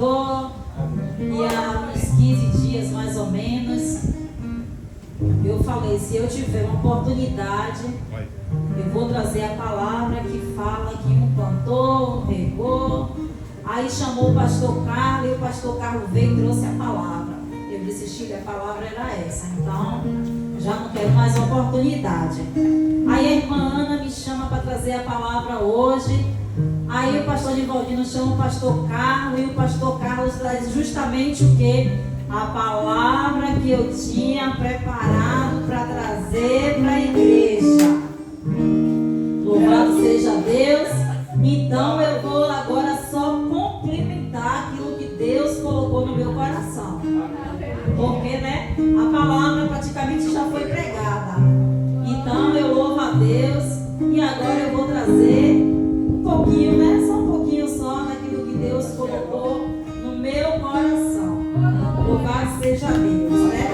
cantou. E há uns 15 dias mais ou menos, eu falei, se eu tiver uma oportunidade, eu vou trazer a palavra que fala que um cantou, um regou. Aí chamou o pastor Carlos e o pastor Carlos veio e trouxe a palavra. Eu disse, Chico, a palavra era essa, então já não quero mais oportunidade. Aí a irmã Ana me chama para trazer a palavra hoje. Aí o pastor Nivaldino chama o pastor Carlos e o pastor Carlos traz justamente o que? A palavra que eu tinha preparado para trazer para a igreja. Louvado seja Deus. Então eu vou agora só complementar aquilo que Deus colocou no meu coração. Porque, né, a palavra praticamente já foi pregada. Então eu louvo a Deus e agora eu vou trazer um pouquinho, né, só um pouquinho só daquilo que Deus colocou no meu coração. Louvado seja Deus, né?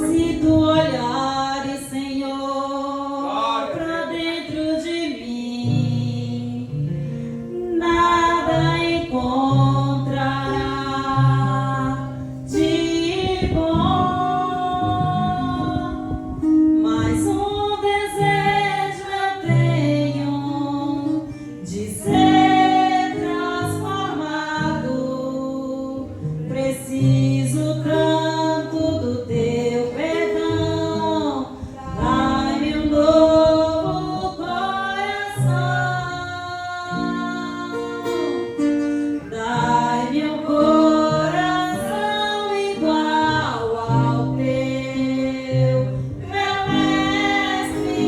Se tu olhares, Senhor, pra dentro de mim, nada encontrará de bom, mas um desejo eu tenho de ser transformado. Preciso tanto do teu perdão, dai-me um novo coração, dai-me um coração igual ao teu, meu mestre,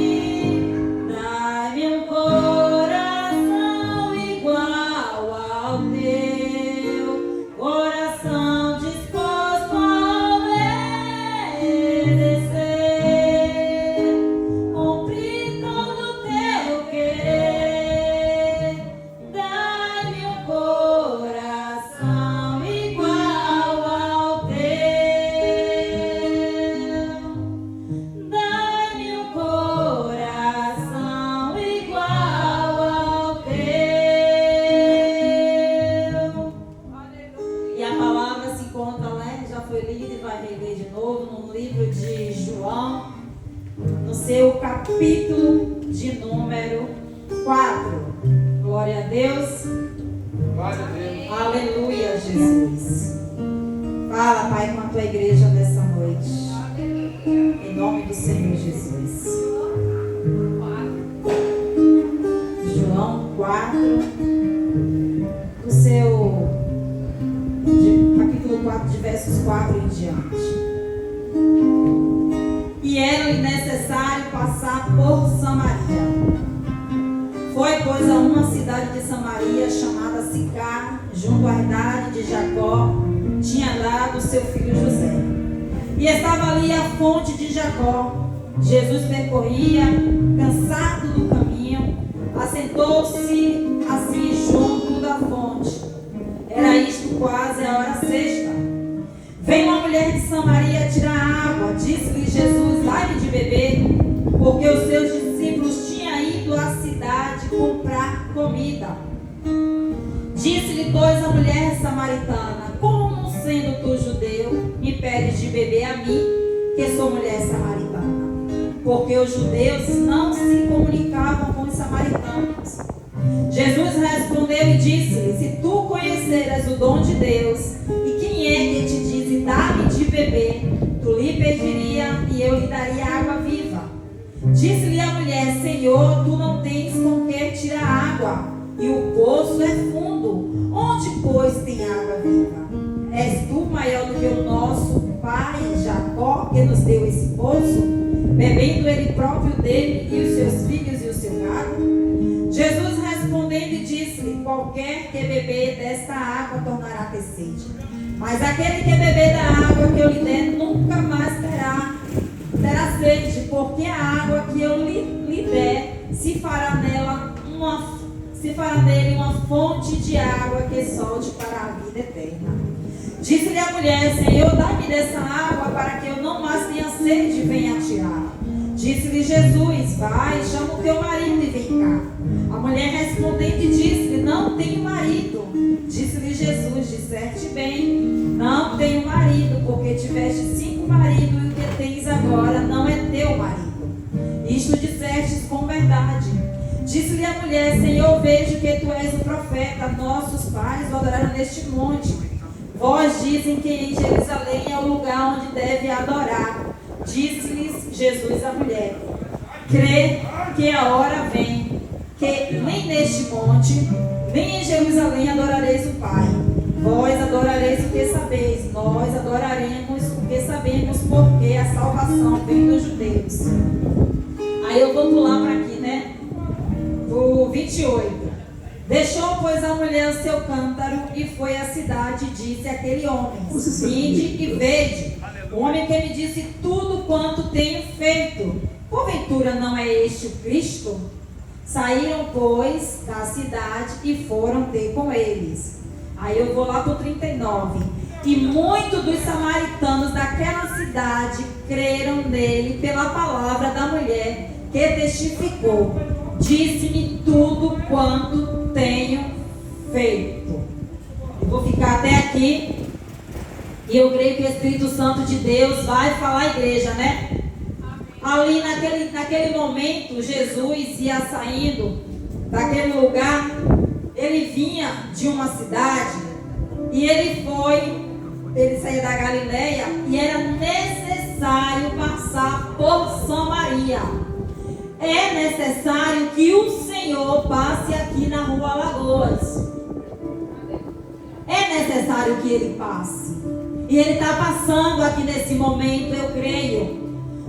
dai-me um coração igual ao teu, coração disposto a obedecer, cumprir todo o teu querer. Dai-me um coração igual ao teu, dai-me um coração igual ao teu. E a palavra se encontra, né? Já foi lida e vai reler de novo no livro de João, no seu capítulo de número 4. Glória a Deus. Glória a Deus. Aleluia, Jesus. Fala, Pai, com a tua igreja nessa noite. Em nome do Senhor Jesus. João 4, do seu capítulo 4, de versos 4 em diante. E era-lhe necessário passar por Samaria. Foi, pois, a uma cidade de Samaria chamada Sicar, junto à idade de Jacó, tinha dado seu filho José. E estava ali a fonte de Jacó. Jesus percorria, cansado do caminho, assentou-se assim junto da fonte. Era isto quase a hora sexta. Veio uma mulher de Samaria tirar água. Disse-lhe Jesus, dai-me de beber, porque os seus discípulos tinham ido à cidade comprar comida. Disse-lhe, pois, a mulher samaritana, como sendo tu judeu, me pedes de beber a mim, que sou mulher samaritana? Porque os judeus não se comunicavam com os samaritanos. Jesus respondeu e disse-lhe, se tu conheceras o dom de Deus, e quem é que te diz, dá-me de beber, tu lhe pediria e eu lhe daria água viva. Disse-lhe a mulher, Senhor, tu não tens com que tirar água, e o poço é fundo. Onde, pois, tem água viva? És tu maior do que o nosso pai Jacó, que nos deu esse poço, bebendo ele próprio dele, e os seus filhos e o seu gado? Jesus respondendo e disse-lhe, qualquer que beber desta água tornará a ter sede. Mas aquele que beber da água que eu lhe der nunca mais terá sede, porque a água que eu lhe der se fará nele uma fonte de água que solte para a vida eterna. Disse-lhe a mulher, Senhor, dá-me dessa água para que eu não mais tenha sede e venha tirar. Disse-lhe Jesus, vai, chama o teu marido e vem cá. A mulher respondendo disse-lhe, não tenho marido. Disse-lhe Jesus: disseste bem, não tenho marido, porque tiveste 5 maridos e o que tens agora não é teu marido. Isto dissestes com verdade. Disse-lhe a mulher: Senhor, vejo que tu és o profeta. Nossos pais o adoraram neste monte. Vós dizem que em Jerusalém é o lugar onde deve adorar. Disse-lhes Jesus à mulher: crê que a hora vem, que nem neste monte, nem em Jerusalém adorareis o Pai. Vós adorareis o que sabeis, nós adoraremos o que sabemos, porque a salvação vem dos judeus. Aí eu vou pular para aqui, né? O 28. Deixou, pois, a mulher o seu cântaro e foi à cidade e disse àquele homem: vinde e vede, o homem que me disse tudo quanto tenho feito. Porventura não é este o Cristo? Saíram, pois, da cidade e foram ter com eles. Aí eu vou lá para o 39. E muitos dos samaritanos daquela cidade creram nele pela palavra da mulher que testificou: disse-me tudo quanto tenho feito. Eu vou ficar até aqui. E eu creio que o Espírito Santo de Deus vai falar à igreja, né? Ali naquele momento, Jesus ia saindo daquele lugar. Ele vinha de uma cidade e ele saiu da Galileia e era necessário passar por Samaria. É necessário que o Senhor passe aqui na Rua Alagoas. É necessário que ele passe. E ele está passando aqui nesse momento, eu creio.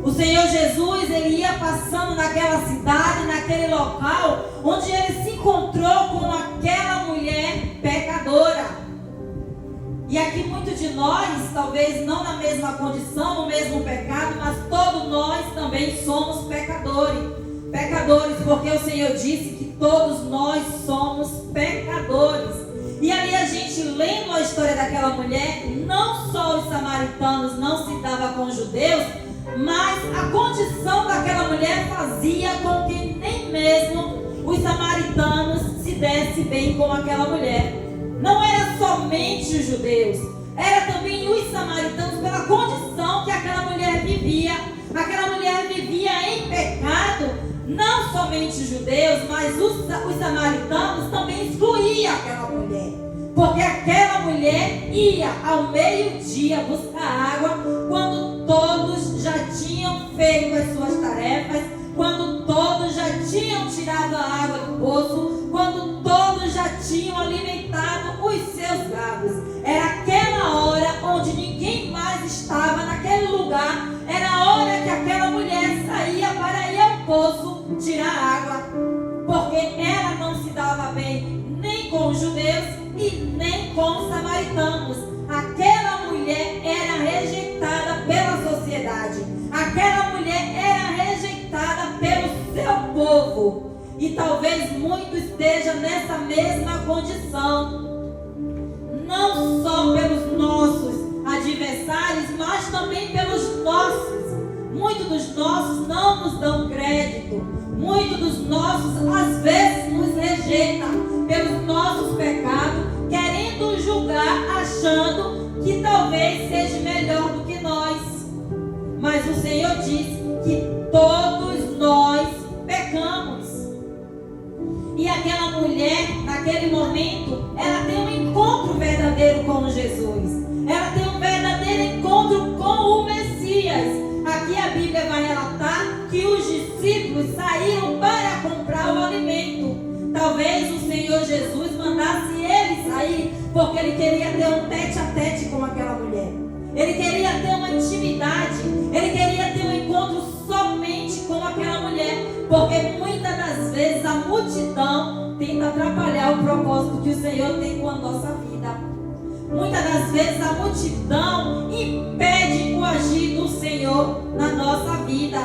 O Senhor Jesus, ele ia passando naquela cidade, naquele local, onde ele se encontrou com aquela mulher pecadora. E aqui muitos de nós, talvez não na mesma condição, no mesmo pecado, mas todos nós também somos pecadores. Pecadores, porque o Senhor disse que todos nós somos pecadores. E ali a gente, lendo a história daquela mulher, não só os samaritanos não se davam com os judeus, mas a condição daquela mulher fazia com que nem mesmo os samaritanos se dessem bem com aquela mulher. Não era somente os judeus, era também os samaritanos, pela condição que aquela mulher vivia. Aquela mulher vivia em pecado, não somente os judeus, mas os samaritanos também excluíam aquela mulher. Porque aquela mulher ia ao meio-dia buscar água, quando todos já tinham feito as suas tarefas, quando todos já tinham tirado a água do poço, quando todos já tinham alimentado os seus gados. Era aquela hora onde ninguém mais estava naquele lugar. Era a hora que aquela mulher saía para ir ao poço tirar água, porque ela não se dava bem nem com os judeus e nem com os samaritanos. Aquela mulher era rejeitada pela sociedade. Aquela mulher era rejeitada pelo seu povo. E talvez muito esteja nessa mesma condição. Não só pelos nossos adversários, mas também pelos nossos. Muitos dos nossos não nos dão crédito. Muitos dos nossos às vezes nos rejeitam pelos nossos pecados, querendo julgar, achando que talvez seja melhor do que nós. Mas o Senhor disse que todos nós pecamos. E aquela mulher, naquele momento, ela tem um encontro verdadeiro com Jesus. Ela tem um verdadeiro encontro com o Messias. Aqui a Bíblia vai relatar que os discípulos saíram para comprar o alimento. Talvez o Senhor Jesus mandasse ele sair, porque ele queria ter um tete-a-tete com aquela mulher. Ele queria ter uma intimidade. Ele queria ter um encontro somente com aquela mulher. Porque muitas das vezes a multidão tenta atrapalhar o propósito que o Senhor tem com a nossa vida. Muitas das vezes a multidão impede o agir do Senhor na nossa vida.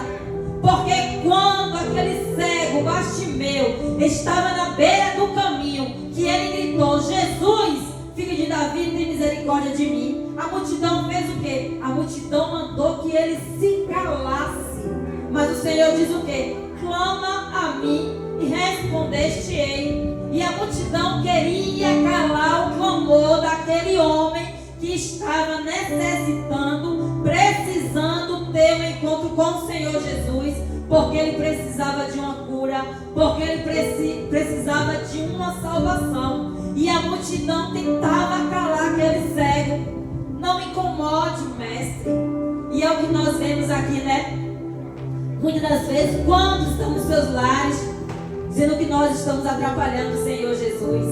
Porque quando aquele cego Bartimeu estava na beira do caminho, que ele gritou: Jesus, filho de Davi, tem misericórdia de mim. A multidão fez o quê? A multidão mandou que ele se calasse. Mas o Senhor diz o quê? Clama a mim e respondeste-ei. E a multidão queria calar o clamor daquele homem que estava necessitando, precisando ter um encontro com o Senhor Jesus, porque ele precisava de uma cura, porque ele precisava de uma salvação. E a multidão tentava calar aquele cego. Não incomode o mestre. E é o que nós vemos aqui, né? Muitas das vezes, quando estamos nos seus lares, dizendo que nós estamos atrapalhando o Senhor Jesus,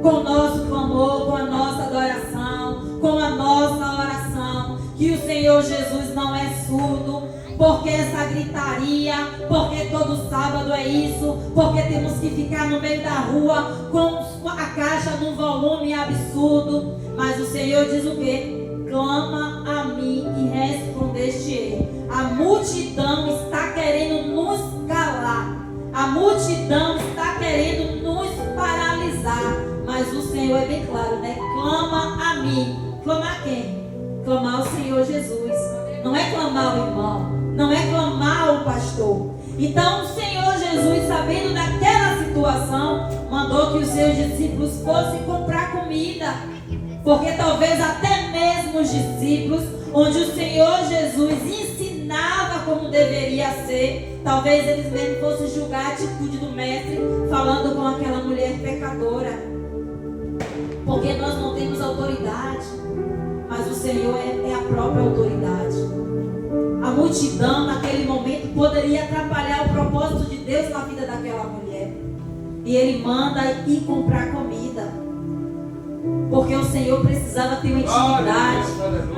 com o nosso clamor, com a nossa adoração, com a nossa oração, que o Senhor Jesus não é surdo, porque essa gritaria, porque todo sábado é isso, porque temos que ficar no meio da rua com a caixa num volume absurdo. Mas o Senhor diz o quê? Clama a mim e respondeste-ei. A multidão está querendo nos calar, a multidão está querendo nos paralisar, mas o Senhor é bem claro, né? Clama a mim. Clamar quem? Clamar o Senhor Jesus. Não é clamar o irmão, não é clamar o pastor. Então o Senhor Jesus, sabendo daquela situação, mandou que os seus discípulos fossem comprar comida, porque talvez até mesmo os discípulos, onde o Senhor Jesus ensinava como deveria ser, talvez eles mesmo fossem julgar a atitude do mestre falando com aquela mulher pecadora, porque nós não temos autoridade, mas o Senhor é a própria autoridade. A multidão naquele momento poderia atrapalhar o propósito de Deus na vida daquela mulher, e ele manda ir comprar comida, porque o Senhor precisava ter uma intimidade,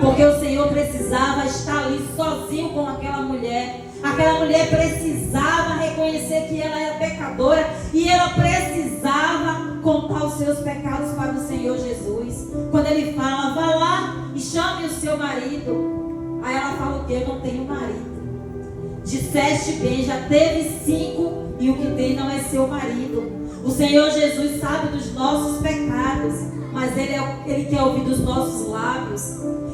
porque o Senhor precisava estar ali sozinho com aquela mulher. Aquela mulher precisava reconhecer que ela era pecadora, e ela precisava contar os seus pecados para o Senhor Jesus. Quando ele fala, vá lá e chame o seu marido, aí ela fala o quê? Eu não tenho marido. Disseste bem, já teve 5 e o que tem não é seu marido. O Senhor Jesus sabe dos nossos pecados, mas Ele quer ouvir dos nossos lábios.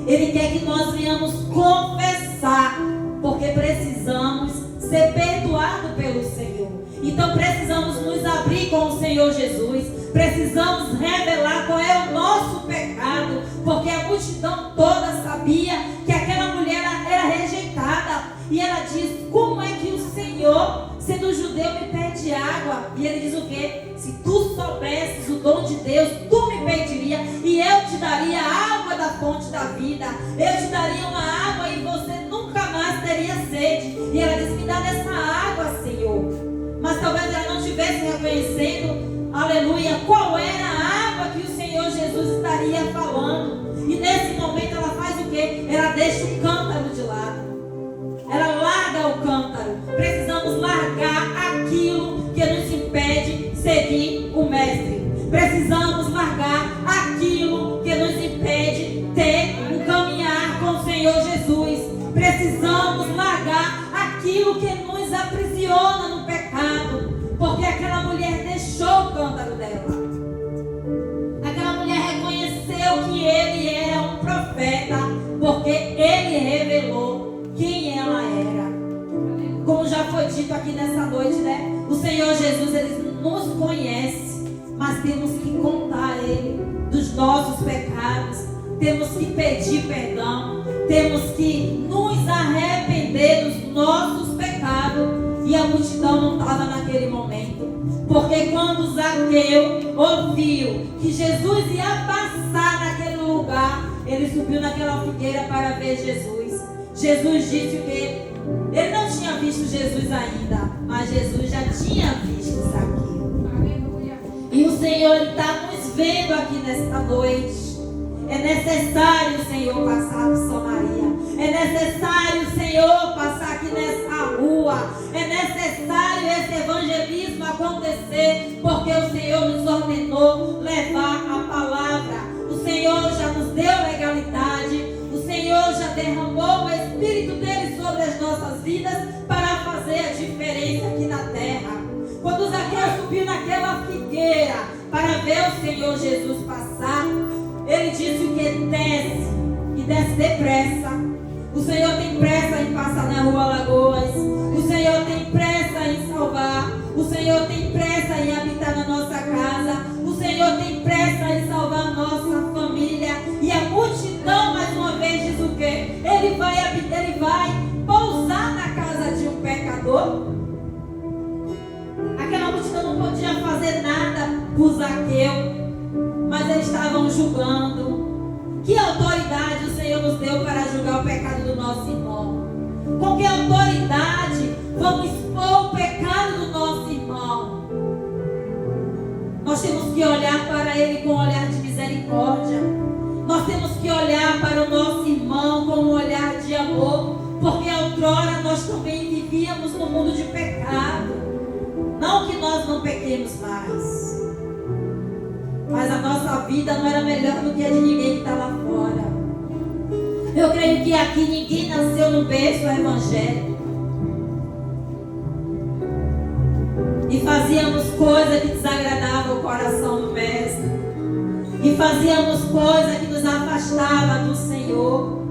Ele quer que nós venhamos confessar, porque precisamos ser perdoados pelo Senhor. Então precisamos nos abrir com o Senhor Jesus, precisamos revelar qual é o nosso pecado, porque a multidão toda sabia que aquela mulher era rejeitada. E ela diz, como é que o Senhor, sendo judeu, me pede água? E ele diz o quê? Se tu soubesses o dom de Deus, tu me pediria, e eu te daria a água da fonte da vida. Eu te daria uma água e você nunca mais teria sede. E ela diz, me dá dessa água, Senhor. Mas talvez ela não estivesse reconhecendo, aleluia, qual era a água que o Senhor Jesus estaria falando. E nesse momento ela faz o quê? Ela deixa o cântaro de lado. Ela larga o cântaro. Precisamos largar aquilo que nos impede de seguir o mestre. Precisamos largar aquilo que nos impede de ter um caminhar com o Senhor Jesus. Precisamos largar aquilo que nos aprisiona no pecado, porque aquela mulher deixou o cântaro dela. Aquela mulher reconheceu que ele era um profeta, porque ele revelou quem ela era. Como já foi dito aqui nessa noite, né? O Senhor Jesus, ele nos conhece, mas temos que contar a ele dos nossos pecados, temos que pedir perdão, temos que nos arrepender dos nossos pecados. E a multidão não estava naquele momento, porque quando Zaqueu ouviu que Jesus ia passar naquele lugar, ele subiu naquela figueira para ver Jesus. Jesus disse o quê? Ele não tinha visto Jesus ainda, mas Jesus já tinha visto Zaqueu. Aleluia. E o Senhor está nos vendo aqui nesta noite. É necessário, Senhor, passar por Samaria. É necessário, Senhor, passar aqui nessa rua. É necessário esse evangelismo acontecer, porque o Senhor nos ordenou levar a palavra. O Senhor já nos deu legalidade. O Senhor já derramou o Espírito dele sobre as nossas vidas para fazer a diferença aqui na terra. Quando Zaqueu subiu naquela figueira para ver o Senhor Jesus passar, ele disse o que? Desce, e desce depressa. O Senhor tem pressa em passar na rua Lagoas. O Senhor tem pressa em salvar. O Senhor tem pressa em habitar na nossa casa. Senhor tem pressa em salvar a nossa família. E a multidão, mais uma vez, diz o quê? Ele vai pousar na casa de um pecador. Aquela multidão não podia fazer nada por Zaqueu, mas eles estavam julgando. Que autoridade o Senhor nos deu para julgar o pecado do nosso irmão? Com que autoridade vamos expor o pecado do nosso irmão? Nós temos que olhar para ele com um olhar de misericórdia. Nós temos que olhar para o nosso irmão com um olhar de amor, porque outrora nós também vivíamos no mundo de pecado. Não que nós não pequemos mais, mas a nossa vida não era melhor do que a de ninguém que está lá fora. Eu creio que aqui ninguém nasceu no berço evangélico e fazíamos coisa que desagradava o coração do mestre, e fazíamos coisa que nos afastava do Senhor.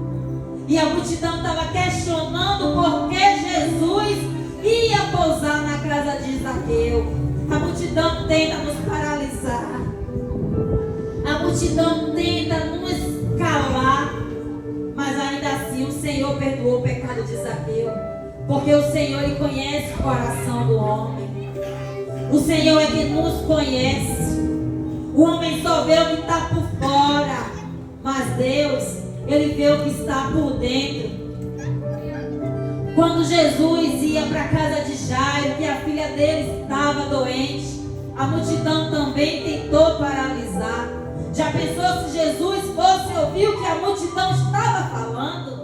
E a multidão estava questionando por que Jesus ia pousar na casa de Zaqueu. A multidão tenta nos paralisar. A multidão tenta nos calar. Mas ainda assim o Senhor perdoou o pecado de Zaqueu. Porque o Senhor, Ele conhece o coração do homem. O Senhor é que nos conhece. O homem só vê o que está por fora. Mas Deus, Ele vê o que está por dentro. Quando Jesus ia para a casa de Jairo, que a filha dele estava doente, a multidão também tentou paralisar. Já pensou se Jesus fosse ouvir o que a multidão estava falando?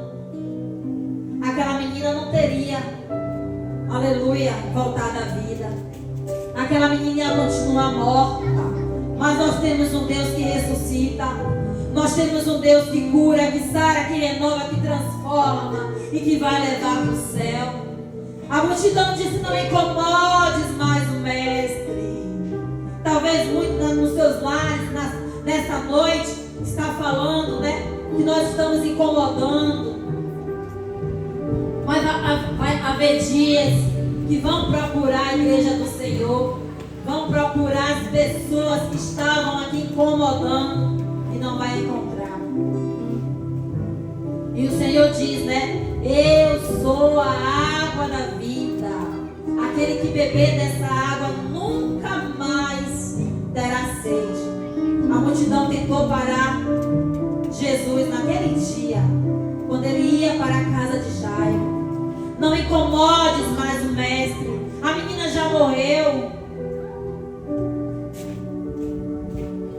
Aquela menina não teria, aleluia, voltado à vida. Aquela menina ia continuar morta. Mas nós temos um Deus que ressuscita. Nós temos um Deus que cura, que sara, que renova, que transforma e que vai levar para o céu. A multidão disse: não incomodes mais o mestre. Talvez muito nos seus lares, nessa noite, está falando, né, que nós estamos incomodando. Mas vai haver dias que vão procurar a igreja do Senhor, vão procurar as pessoas que estavam aqui incomodando e não vai encontrar. E o Senhor diz, né? Eu sou a água da vida. Aquele que beber dessa água nunca mais terá sede. A multidão tentou parar Jesus naquele dia, quando ele ia para a casa de Jairo. Não incomodes mais o mestre. A menina já morreu.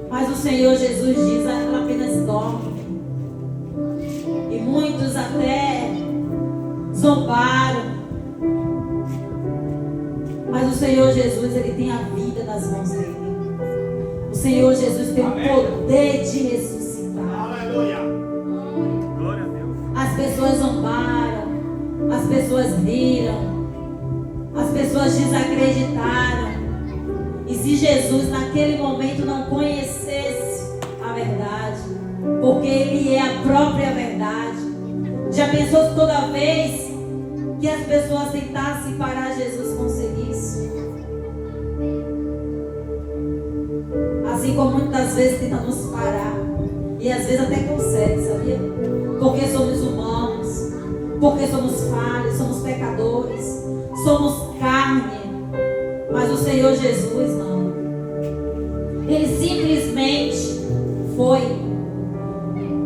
Mas o Senhor Jesus diz: ela apenas dorme. E muitos até zombaram. Mas o Senhor Jesus, ele tem a vida nas mãos dele. O Senhor Jesus tem o poder de ressuscitar. Aleluia. Glória a Deus. As pessoas zombaram, as pessoas riram, as pessoas desacreditaram. E se Jesus naquele momento não conhecesse a verdade, porque Ele é a própria verdade, já pensou se toda vez que as pessoas tentassem parar Jesus conseguisse? Assim como muitas vezes tenta nos parar, e às vezes até consegue, sabia? Porque somos humanos, porque somos falhos, somos pecadores, somos carne. Mas o Senhor Jesus não. Ele simplesmente foi.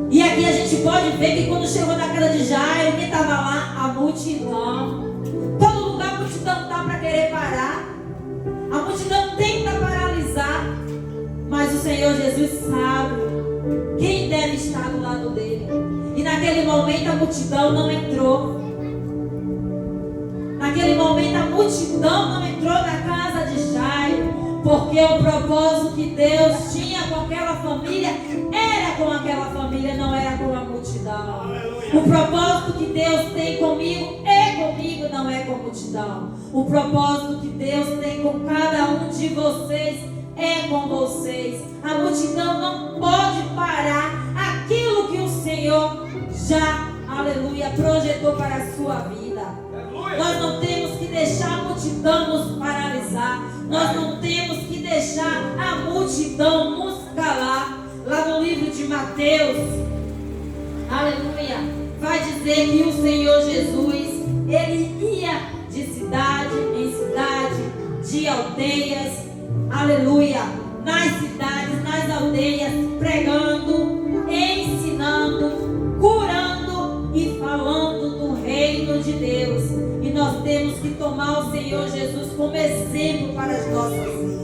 E aqui a gente pode ver que quando chegou na casa de Jairo, quem estava lá? A multidão. Todo lugar a multidão está para querer parar. A multidão tenta paralisar. Mas o Senhor Jesus sabe quem deve estar do lado dele. E naquele momento a multidão não entrou. Naquele momento a multidão não entrou na casa de Jairo, porque o propósito que Deus tinha com aquela família era com aquela família, não era com a multidão. O propósito que Deus tem comigo é comigo, não é com a multidão. O propósito que Deus tem com cada um de vocês é com vocês. A multidão não pode parar aquilo que o Senhor já, aleluia, projetou para a sua vida. Nós não temos que deixar a multidão nos paralisar. Nós não temos que deixar a multidão multidão nos calar. Lá no livro de Mateus, aleluia, vai dizer que o Senhor Jesus, ele ia de cidade em cidade, de aldeias, aleluia, nas cidades, nas aldeias, pregando, ensinando, curando e falando do reino de Deus. E nós temos que tomar o Senhor Jesus como exemplo para as nossas vidas.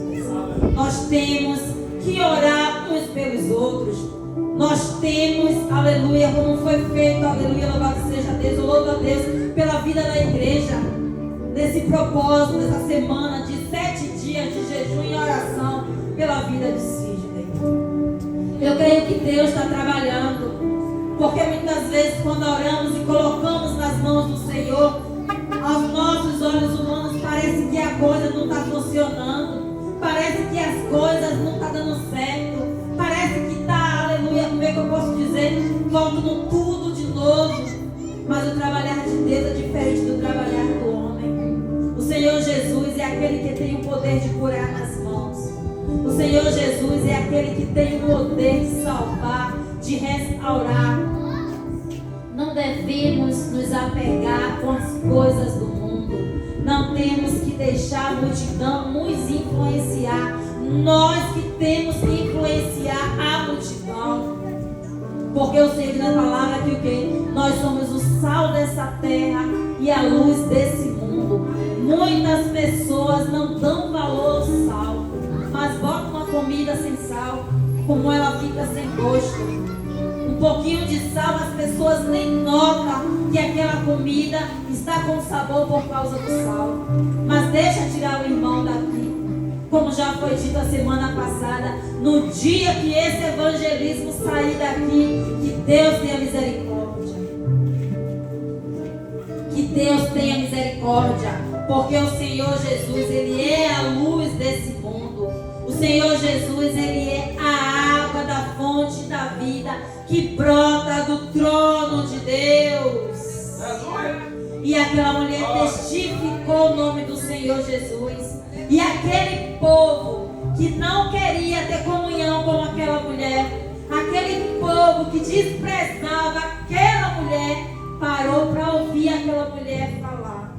Nós temos que orar uns pelos outros. Nós temos, aleluia, como foi feito, aleluia, louvado seja Deus, eu louvo a Deus pela vida da igreja, nesse propósito, nessa semana de 7 dias de jejum e oração pela vida de Sidney. Eu creio que Deus está trabalhando, porque muitas vezes quando oramos e colocamos nas mãos do Senhor, aos nossos olhos humanos parece que a coisa não está funcionando, parece que as coisas não estão dando certo, parece que está, aleluia, como é que eu posso dizer, voltando tudo de novo. Mas o trabalhar de Deus é diferente do trabalhar do homem. O Senhor Jesus é aquele que tem o poder de curar nas mãos. O Senhor Jesus é aquele que tem o poder de salvar, de restaurar. Não devemos nos apegar com as coisas do mundo. Não temos que deixar a multidão nos influenciar. Nós que temos que influenciar a multidão. Porque o Senhor na palavra que o quê? Nós somos o sal dessa terra e a luz desse mundo. Muitas pessoas não dão valor ao sal, mas botam uma comida sem sal, como ela fica sem gosto. Um pouquinho de sal, as pessoas nem notam que aquela comida está com sabor por causa do sal. Mas deixa tirar o irmão daqui. Como já foi dito a semana passada, no dia que esse evangelismo sair daqui, que Deus tenha misericórdia. Que Deus tenha misericórdia, porque o Senhor Jesus, ele é a luz desse mundo. O Senhor Jesus, ele é a água da fonte da vida que brota do trono de Deus. E aquela mulher testificou o nome do Senhor Jesus. E aquele povo que não queria ter comunhão com aquela mulher, aquele povo que desprezava aquela mulher, parou para ouvir aquela mulher falar.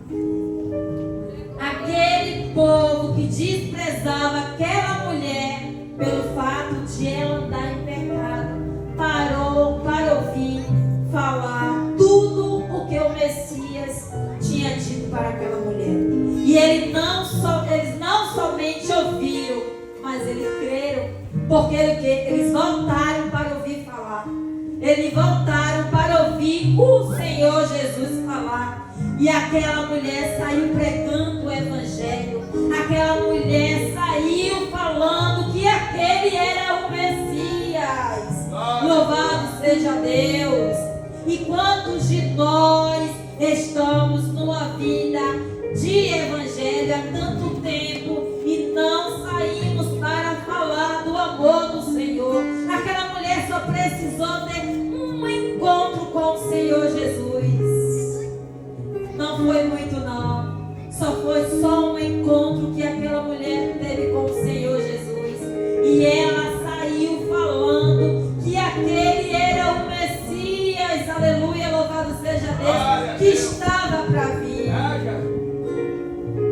Aquele povo que desprezava aquela mulher pelo fato de ela andar em pecado, parou para ouvir falar tudo o que o Messias tinha dito para aquela mulher. E eles não somente ouviram, mas eles creram, porque eles voltaram para ouvir falar. Eles voltaram para ouvir o Senhor Jesus falar. E aquela mulher saiu pregando o evangelho. Aquela mulher saiu falando que aquele era o Messias. Louvado seja Deus. E quantos de nós estamos numa vida de evangelho há tanto tempo e não saímos para falar do amor do Senhor? Aquela mulher só precisou ter um encontro com o Senhor Jesus. Não foi muito não. Foi só um encontro que aquela mulher teve com o Senhor Jesus. E ela saiu falando que aquele era o Messias. Aleluia, louvado seja Deus, que estava para vir.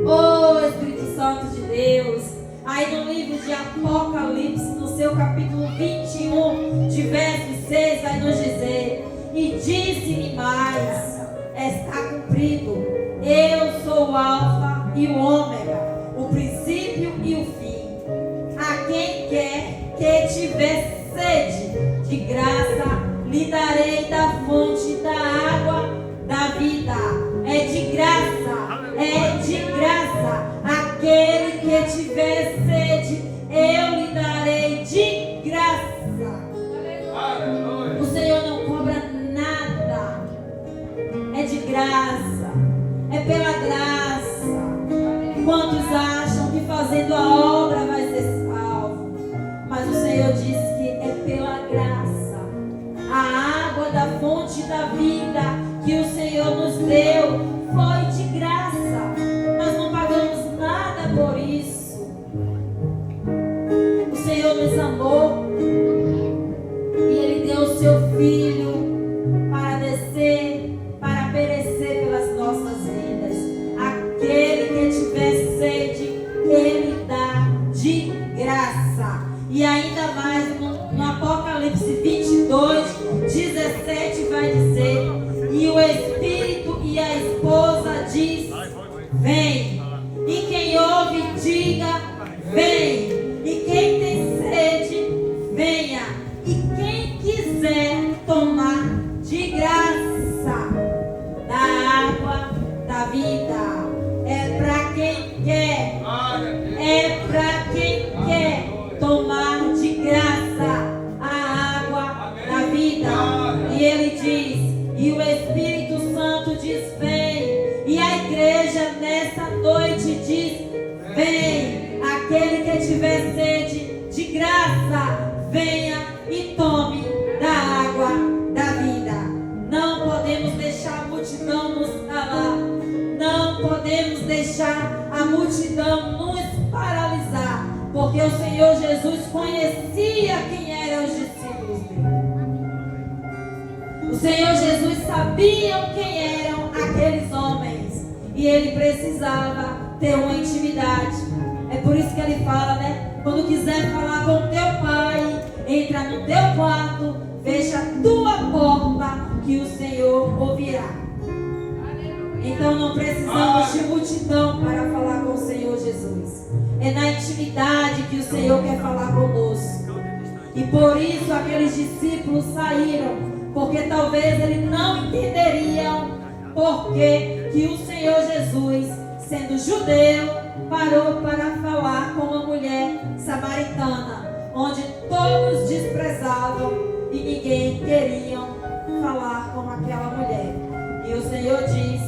Oh, Espírito Santo de Deus. Aí no livro de Apocalipse, no seu capítulo 21, de verso 6, vai nos dizer: e disse-me mais, está cumprido, eu sou o Alfa e o Ômega, o princípio e o fim. A quem quer que tiver sede de graça, lhe darei da fonte da água da vida. É de graça, é de graça. Aquele que tiver sede, eu lhe darei de graça. O Senhor não cobra nada. É de graça, é pela graça. Quantos acham que fazendo a obra vai ser salvo? Mas o Senhor diz que é pela graça. A água da fonte da vida que o Senhor nos deu foi de graça. Nós não pagamos nada por isso. O Senhor seu Filho para descer, para perecer pelas nossas vidas. Aquele que tiver sede, Ele dá de graça. E ainda mais no Apocalipse 22, 17 vai dizer: e o Espírito e a esposa diz: vem. E quem ouve, diga: vem. E quem tem sede, venha. E quem quiser tomar de graça da água da vida, é para quem quer. É para quem quer tomar de graça a água da vida. E ele diz, e o Espírito Santo diz: vem. E a igreja nessa noite diz: vem. Aquele que tiver sede, de graça, venha e tome da água da vida. Não podemos deixar a multidão nos calar. Não podemos deixar a multidão nos paralisar, porque o Senhor Jesus conhecia quem eram os discípulos dele. O Senhor Jesus sabia quem eram aqueles homens, e ele precisava ter uma intimidade. É por isso que ele fala, né? Quando quiser falar com teu pai, entra no teu quarto, fecha a tua porta, que o Senhor ouvirá. Então não precisamos de multidão para falar com o Senhor Jesus. É na intimidade que o Senhor quer falar conosco. E por isso aqueles discípulos saíram, porque talvez eles não entenderiam porque que o Senhor Jesus, sendo judeu, parou para falar com uma mulher samaritana, onde todos desprezavam e ninguém queria falar com aquela mulher. E o Senhor diz: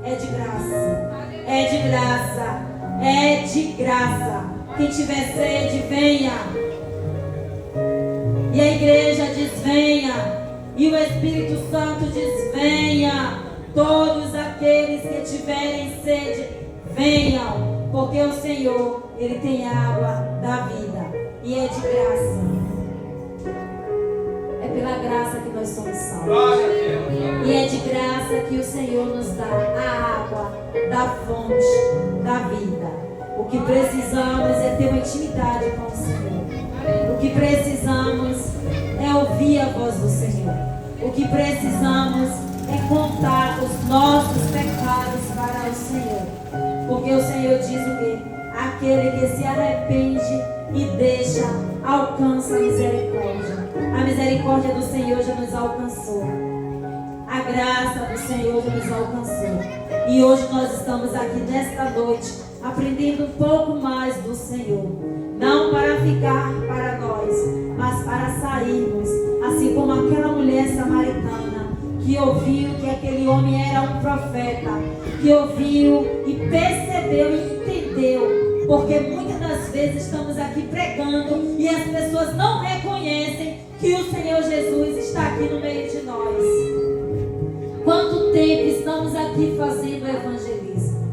é de graça, é de graça, é de graça. Quem tiver sede, venha. E a igreja diz: venha. E o Espírito Santo diz: venha. Todos aqueles que tiverem sede, venham. Porque o Senhor, Ele tem água da vida. E é de graça. É pela graça que nós somos salvos. E é de graça que o Senhor nos dá a água da fonte da vida. O que precisamos é ter uma intimidade com o Senhor. O que precisamos é ouvir a voz do Senhor. O que precisamos é contar os nossos pecados para o Senhor. Porque o Senhor diz o quê? Aquele que se arrepende e deixa, alcança a misericórdia. A misericórdia do Senhor já nos alcançou. A graça do Senhor já nos alcançou. E hoje nós estamos aqui nesta noite aprendendo um pouco mais do Senhor. Não para ficar para nós, mas para sairmos. Assim como aquela mulher samaritana que ouviu que aquele homem era um profeta, que ouviu e percebeu e entendeu, porque muitas das vezes estamos aqui pregando e as pessoas não reconhecem que o Senhor Jesus está aqui no meio de nós. Quanto tempo estamos aqui fazendo evangelismo?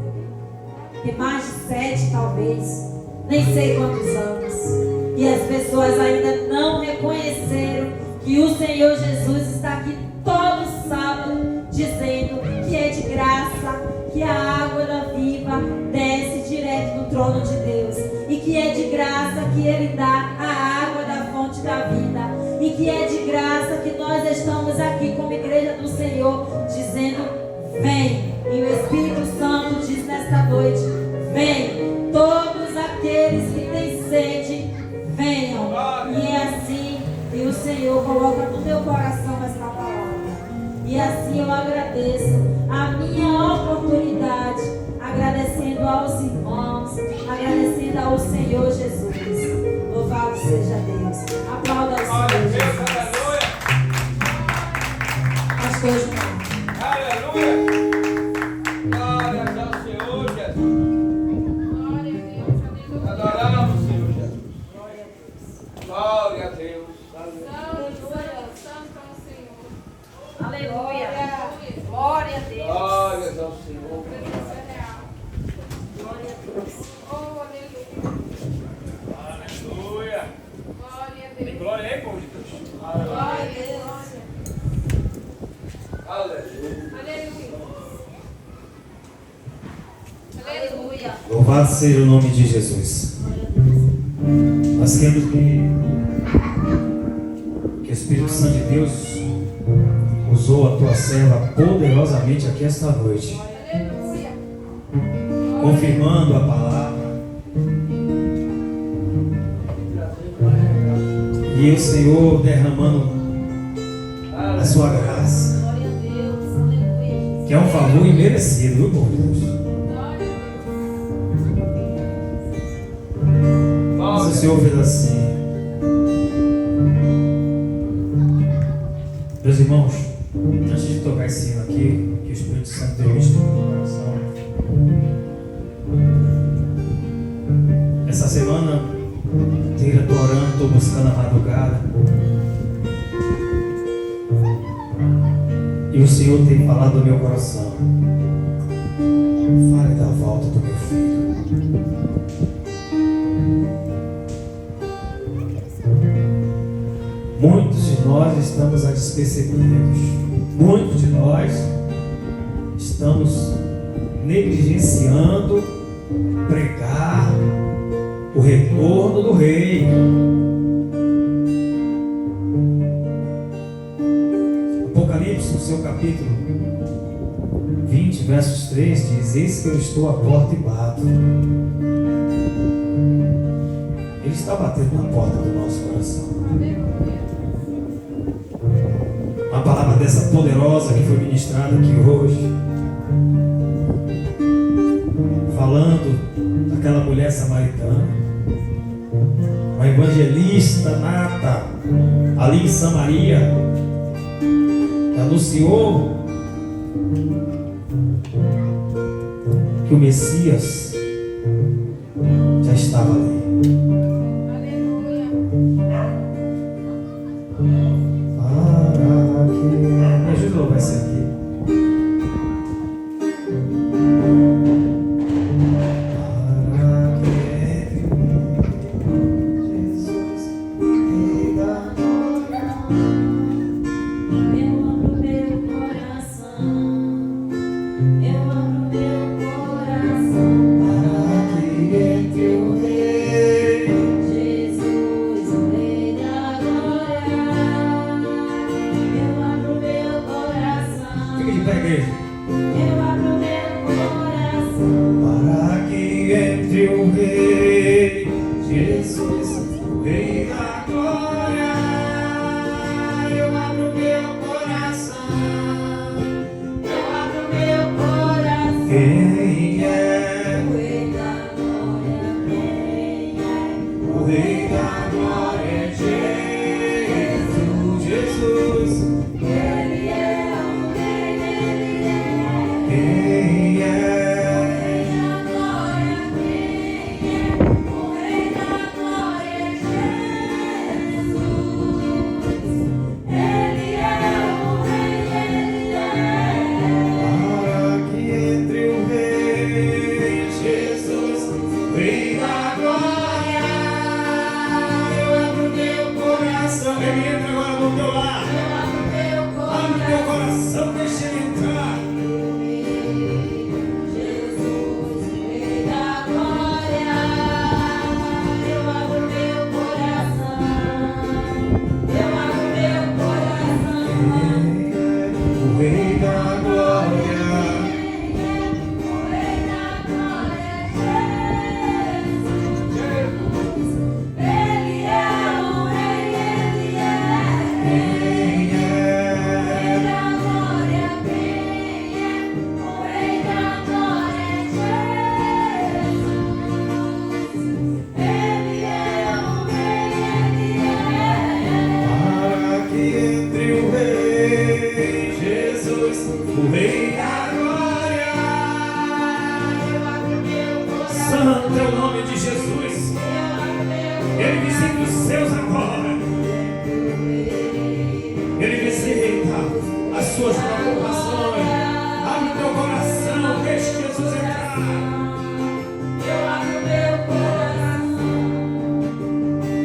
Tem mais de 7 talvez, nem sei quantos anos, e as pessoas ainda não reconheceram que o Senhor Jesus está aqui todo sábado, dizendo que é de graça, que a água da viva desce direto do trono de Deus, e que é de graça que Ele dá a água da fonte da vida, e que é de graça que nós estamos aqui como igreja do Senhor, dizendo: vem. E o Espírito Santo diz nesta noite: vem. Todos aqueles que têm sede, venham. E é assim que o Senhor coloca no meu coração esta palavra. E assim eu agradeço a minha oportunidade, agradecendo aos irmãos, agradecendo ao Senhor Jesus. Louvado seja Deus. Aplauda ao Senhor Jesus. Pastor João. Aleluia. Glória ao Senhor Jesus. Adoramos o Senhor Jesus. Glória a Deus. Aleluia. Glória a Deus. Glória ao Senhor. Glória a Deus. Aleluia. Glória aí, povo de Deus. Glória a Deus. Louvado seja o nome de Jesus. Nós queremos que o Espírito Santo de Deus usou a tua serva poderosamente aqui esta noite, confirmando a palavra, e o Senhor derramando a sua graça, que é um favor imerecido, viu, povo de Deus? Mas o Senhor fez assim. Meus irmãos, antes de tocar esse hino aqui, que o Espírito Santo deu isso no meu coração, essa semana inteira estou orando, estou buscando a madrugada, e o Senhor tem falado no meu coração: fale da volta do meu filho. Muitos de nós estamos a despercebidos. Muitos de nós estamos negligenciando pregar o retorno do Rei. Apocalipse, no seu capítulo 20, versos 3, diz: eis que eu estou à porta e bato. Ele está batendo na porta do nosso coração. Uma palavra dessa poderosa que foi ministrada aqui hoje, falando daquela mulher samaritana, uma evangelista nata ali em Samaria, que anunciou que o Messias já estava ali. Me ajuda a louvar esse aqui.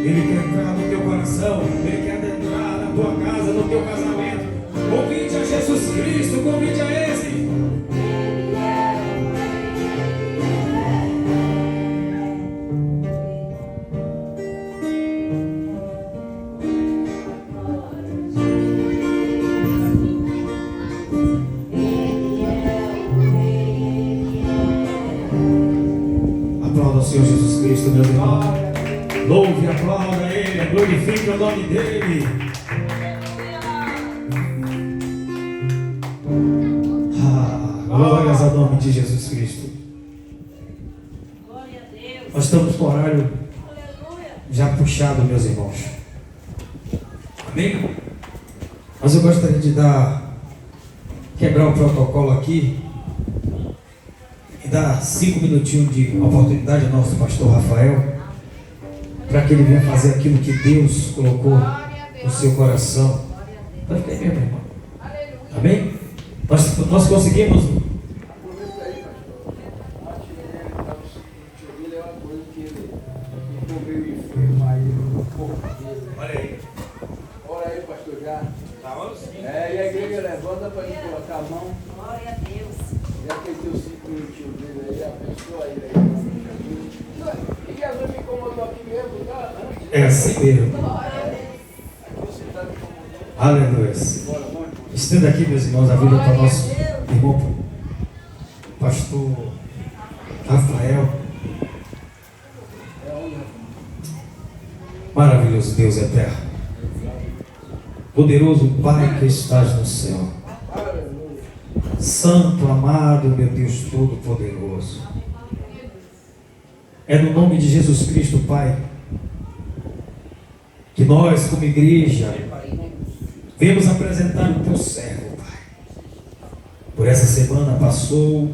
Ele quer entrar no teu coração, Ele quer entrar na tua casa, no teu casamento. Convide a Jesus Cristo, convide a esse. Cristo, meu irmão. Louve e aplauda Ele, glorifique o nome dEle. Glórias ao nome de Jesus Cristo. Nós estamos com o horário já puxado, meus irmãos. Amém? Mas eu gostaria de quebrar o protocolo aqui e dar 5 minutinhos de oportunidade ao nosso pastor Rafael, para que ele venha fazer aquilo que Deus colocou no seu coração. Pode ficar aí mesmo, irmão. Amém? Nós conseguimos. Aproveita aí, pastor. Ele é uma coisa que ele ficou meio enfermo aí no corpo dele. Olha aí. Ora aí, pastor, já. Tá, vamos sim. E a igreja levanta para gente colocar a mão. Glória a Deus. Já que tem os 5 minutinhos dele aí, abençoa ele aí. E Jesus me incomodou aqui mesmo, tá? É assim mesmo. Aqui você está me incomodando. Aleluia. Bora, mãe. Estenda aqui, meus irmãos, a vida para o nosso irmão, pastor Rafael. Maravilhoso Deus eterno, poderoso Pai que estás no céu, santo, amado, meu Deus todo-poderoso. É no nome de Jesus Cristo, Pai, que nós, como igreja, vemos apresentar o teu servo, Pai. Por essa semana passou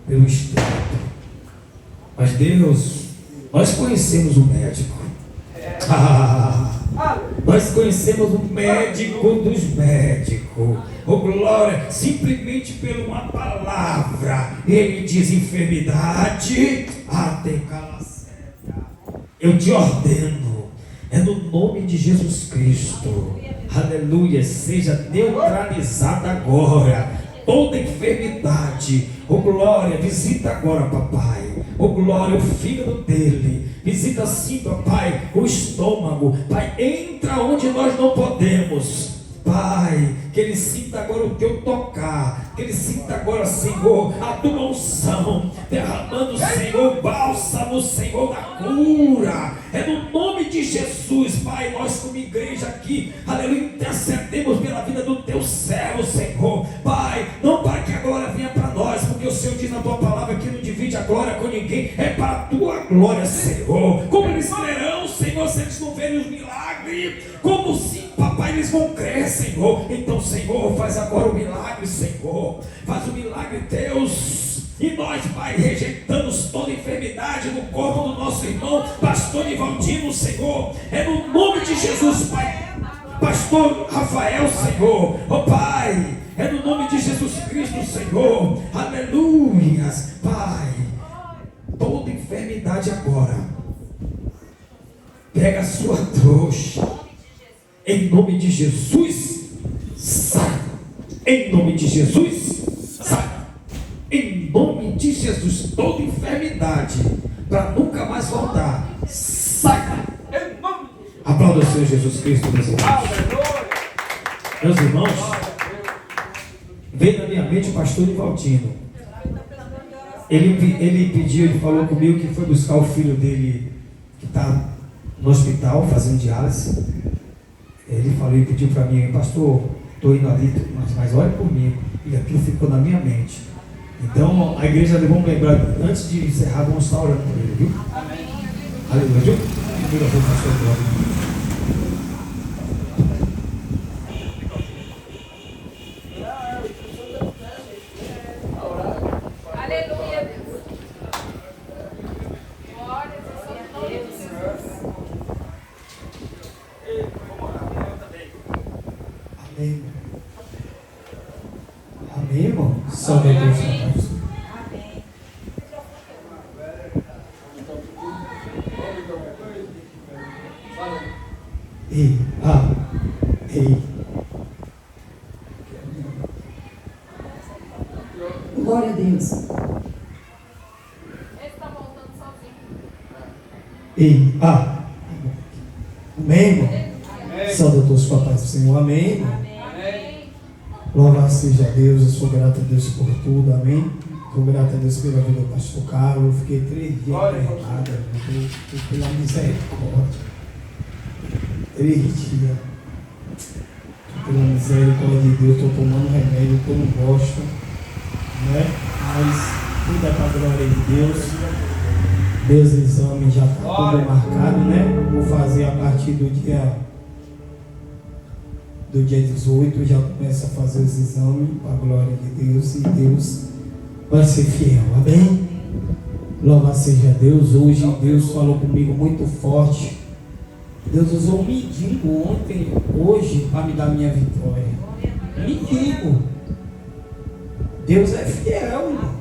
pelo estado. Mas Deus, nós conhecemos o médico. Nós conhecemos o médico dos médicos. Oh glória, simplesmente por uma palavra, ele diz: enfermidade, tem calacéria. Eu te ordeno, é no nome de Jesus Cristo. Aleluia, seja neutralizada agora toda enfermidade. Oh glória, visita agora, papai. Oh glória, o fígado dele. Visita sim, papai, o estômago. Pai, entra onde nós não podemos. Pai, que ele sinta agora o teu tocar, que ele sinta agora, Senhor, a tua unção, derramando, Senhor, bálsamo, Senhor, da cura. É no nome de Jesus, Pai, nós como igreja aqui, aleluia, intercedemos pela vida do teu servo, Senhor. Pai, não para que a glória venha para nós, porque o Senhor diz na tua palavra que não divide a glória com ninguém, é para a tua glória, Senhor. Como eles crerão, Senhor, se eles não verem os milagres, como sim, papai, eles vão crer, Senhor. Então, Senhor, faz agora o milagre, Senhor. Faz o milagre, Deus. E nós, Pai, rejeitamos toda enfermidade no corpo do nosso irmão pastor Nivaldino, Senhor. É no nome de Jesus, Pai. Pastor Rafael, Senhor. Oh, Pai, é no nome de Jesus Cristo, Senhor. Aleluias, Pai. Toda enfermidade agora, pega a sua trouxa. Em nome de Jesus, sai. Em nome de Jesus, sai. Em nome de Jesus, toda enfermidade, para nunca mais voltar, sai. Aplauda o Senhor Jesus Cristo, meus irmãos. Meus irmãos, veio na minha mente o pastor Nivaldino. Ele pediu, ele falou comigo que foi buscar o filho dele que está no hospital fazendo diálise. Ele falou e pediu para mim: pastor, estou indo ali, mas olha comigo. E aquilo ficou na minha mente. Então a igreja, vamos lembrar, antes de encerrar, vamos estar orando por ele, viu? Amém. Aleluia. Viu? Pastor Cláudio. Amém, irmão? Salve a Deus. Amém. Ei, ei. Glória a Deus. Ele está voltando sozinho. Ei, amém, irmão? Salve a todos os papais do Senhor, amém. Amém. Louvado seja Deus, eu sou grato a Deus por tudo, amém. Com graça a Deus pela vida do pastor Carlos, eu fiquei 3 dias internado, pela misericórdia. 3 dias. Pela misericórdia de Deus, estou tomando remédio que eu não gosto, né? Mas tudo é para a glória de Deus. Meus exames já estão tudo marcado, né? Vou fazer a partir do dia 18, já começo a fazer os exames para a glória de Deus, e Deus vai ser fiel, amém? Louvado seja Deus. Hoje Deus falou comigo muito forte. Deus usou um mendigo hoje para me dar minha vitória. Mendigo. Deus é fiel, irmão.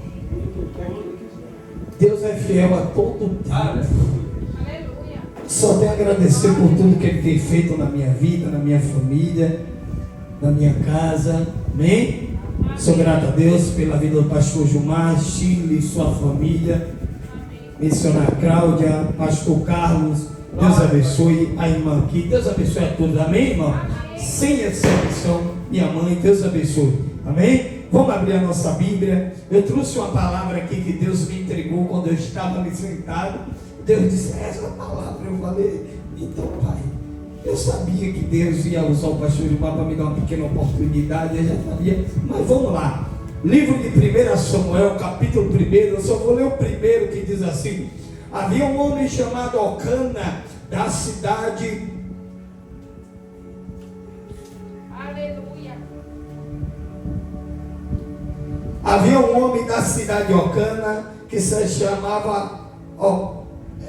Deus é fiel a todo tempo. Só tenho a agradecer por tudo que Ele tem feito na minha vida, na minha família, na minha casa. Amém? Sou grato a Deus pela vida do pastor Gilmar, Chile e sua família. Missionária Cláudia, pastor Carlos. Deus abençoe a irmã aqui. Deus abençoe a todos. Amém, irmão? Sem exceção, minha mãe, Deus abençoe. Amém? Vamos abrir a nossa Bíblia. Eu trouxe uma palavra aqui que Deus me entregou quando eu estava ali sentado. Deus disse, essa palavra. Eu falei, então, pai, eu sabia que Deus ia usar o pastor Gilmar para me dar uma pequena oportunidade. Eu já sabia, mas vamos lá. Livro de 1 Samuel, capítulo 1. Eu só vou ler o primeiro, que diz assim: havia um homem chamado Elcana, da cidade. Aleluia. Havia um homem da cidade de Elcana que se chamava.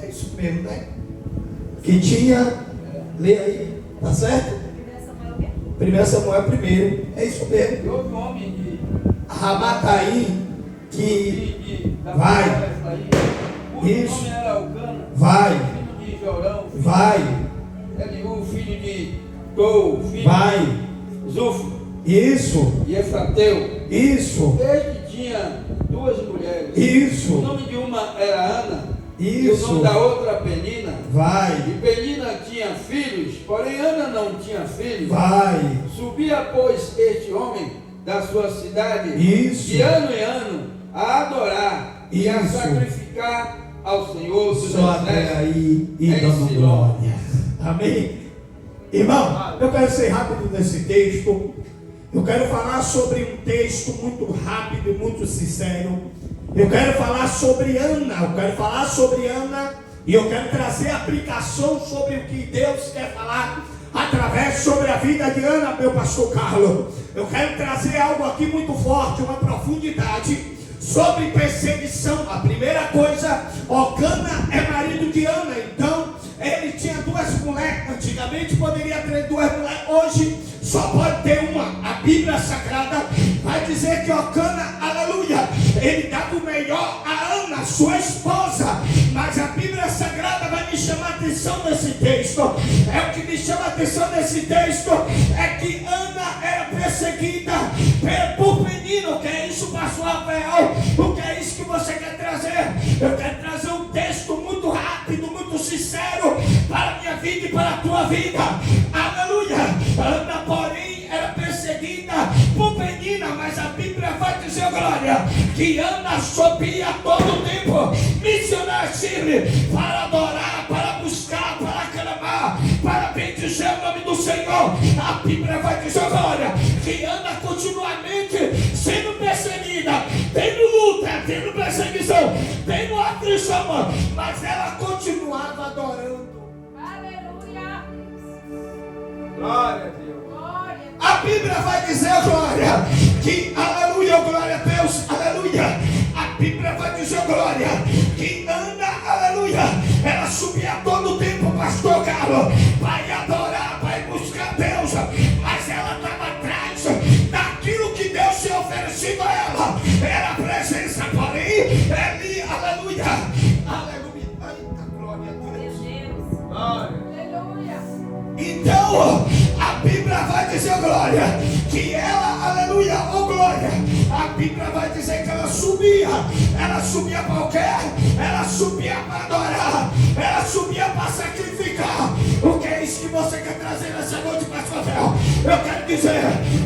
É isso mesmo, né? Que tinha. Lê aí, tá certo? 1 Samuel 1. É isso mesmo. O nome de Ramataim, que vai. Isso. O nome era Elcana, Vai. filho de Jorão, Vai. Eliú, filho de Tou, filho Vai. de Zufo Isso. e Efrateu. Isso. Ele tinha 2 mulheres. Isso. O nome de uma era Ana. E o Isso. nome da outra Penina. Vai. E Penina tinha filhos, porém Ana não tinha filhos. Vai. Subia, pois, este homem da sua cidade Isso. de ano em ano a adorar e a Isso. sacrificar ao Senhor dos Só até exércitos. aí e Em dando Siló. glória. Amém? Irmão, eu quero ser rápido nesse texto. Eu quero falar sobre um texto muito rápido e muito sincero. Eu quero falar sobre Ana. E eu quero trazer aplicação sobre o que Deus quer falar através sobre a vida de Ana, meu pastor Carlos. Eu quero trazer algo aqui muito forte, uma profundidade sobre perseguição. A primeira coisa, Elcana é marido de Ana, então ele tinha 2 mulheres. Antigamente poderia ter 2 mulheres, hoje só pode ter uma. A Bíblia Sagrada vai dizer que Elcana, aleluia, ele dava o melhor a Ana, sua esposa. Mas a Bíblia Sagrada vai me chamar a atenção nesse texto. É o que me chama a atenção nesse texto, é que Ana era perseguida por Penina. O que é isso, pastor Rafael? O que é isso que você quer trazer? Eu quero trazer um texto muito rápido, muito sincero para a minha vida e para a tua vida. Aleluia. Ana, porém, era perseguida por Penina, mas a Bíblia vai dizer, glória, que Ana subia todo o tempo, missionário Chile, para adorar, para buscar, para clamar, para bendizer o nome do Senhor. A Bíblia vai dizer, glória, que Ana continuamente sendo perseguida, tendo luta, tendo perseguição, tendo aflição, mas ela continuava adorando. Aleluia. Glória a Deus. Glória. A Bíblia vai dizer, glória, que, aleluia, glória a Deus, aleluia. A Bíblia vai dizer, glória, que Ana, aleluia, ela subia todo o tempo, pastor Carlos, para adorar, para buscar Deus, mas ela estava atrás daquilo que Deus tinha oferecido a ela. Era a presença, porém, ele, aleluia, aleluia, eita, glória a Deus. Glória. Aleluia. Então, a Bíblia vai dizer, glória, que ela, aleluia, oh glória, a Bíblia vai dizer que ela subia para o quê? Ela subia para adorar, ela subia para sacrificar. O que é é isso que você quer trazer nessa noite, pastor Fel. Eu quero dizer,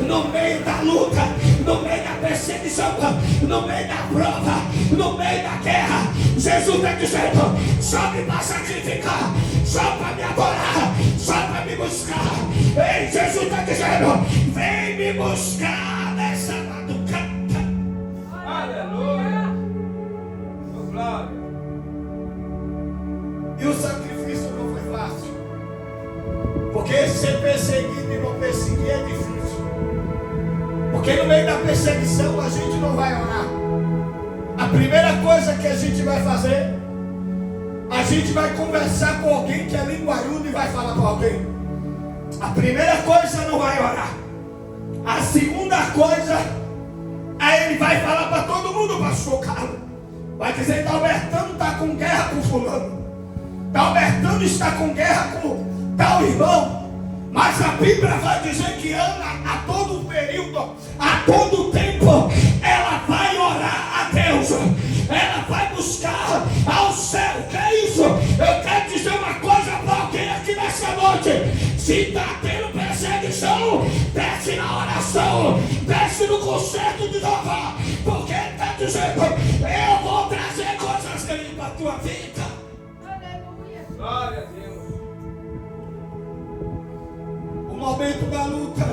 no meio da luta, no meio da perseguição, no meio da prova, no meio da guerra, Jesus está dizendo, sobe para sacrificar, só para me adorar, só para me buscar. Ei, Jesus está dizendo, vem me buscar nessa madrugada. Aleluia. Oh, glória. E o sacrifício não foi fácil, porque ser perseguido e não perseguir é difícil, porque no meio da perseguição a gente não vai orar. A primeira coisa que a gente vai fazer, a gente vai conversar com alguém que é linguarudo e vai falar com alguém. A primeira coisa não vai orar. A segunda coisa, aí ele vai falar para todo mundo, pastor Carlos, vai dizer, Dalbertano está com guerra com fulano, Dalbertano está com guerra com tal irmão. Mas a Bíblia vai dizer que Ana, a todo período, a todo tempo, ela vai orar a Deus, ela vai buscar ao céu. Que é isso? Eu quero dizer uma coisa para alguém aqui nessa noite. Se está tendo perseguição, desce na oração, desce no concerto de Jeová, porque ele está dizendo, eu vou trazer coisas grandes para a tua vida. Aleluia. Glória a Deus. O momento da luta,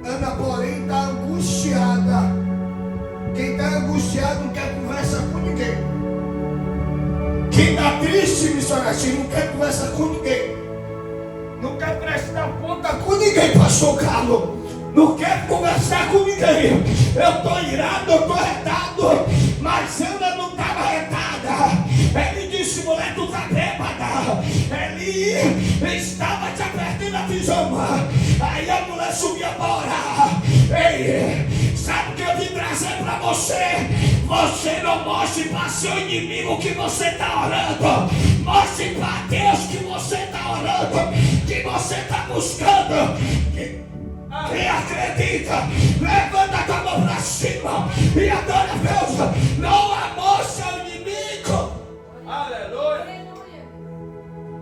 Ana, porém, está angustiada. Quem está angustiado não quer conversa com ninguém. Quem está triste, missionário, não quer conversa com ninguém. Não quer prestar conta com ninguém, pastor Carlos. Não quer conversar com ninguém. Eu estou irado, eu estou retado. Mas Ana não estava retada. Ele disse, mulher, tu está bêbada. Ele estava te apertando a pijama. Aí a mulher subia para orar. Ei, sabe o que eu vim trazer para você? Você não mostre para seu inimigo que você está orando. Mostre para Deus que você está orando, que você está buscando. Quem acredita, levanta a tua mão para cima e adora a Deus. Não amostre ao inimigo. Aleluia.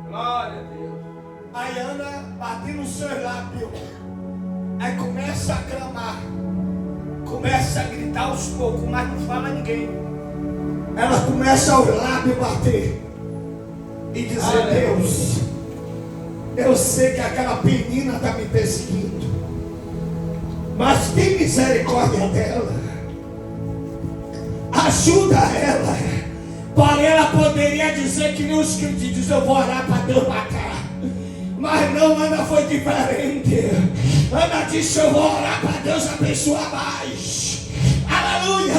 Glória a Deus. Aí Ana bateu no seu lábio. Aí começa a clamar. Começa a gritar aos poucos, mas não fala a ninguém. Ela começa ao lábio bater e dizer, Deus, eu sei que aquela menina está me perseguindo, mas tem misericórdia dela, ajuda ela. Porém ela poderia dizer que nem os crentes dizem, eu vou orar para Deus matar. Mas não, Ana foi diferente. Ana disse, eu vou orar para Deus abençoar mais. Aleluia.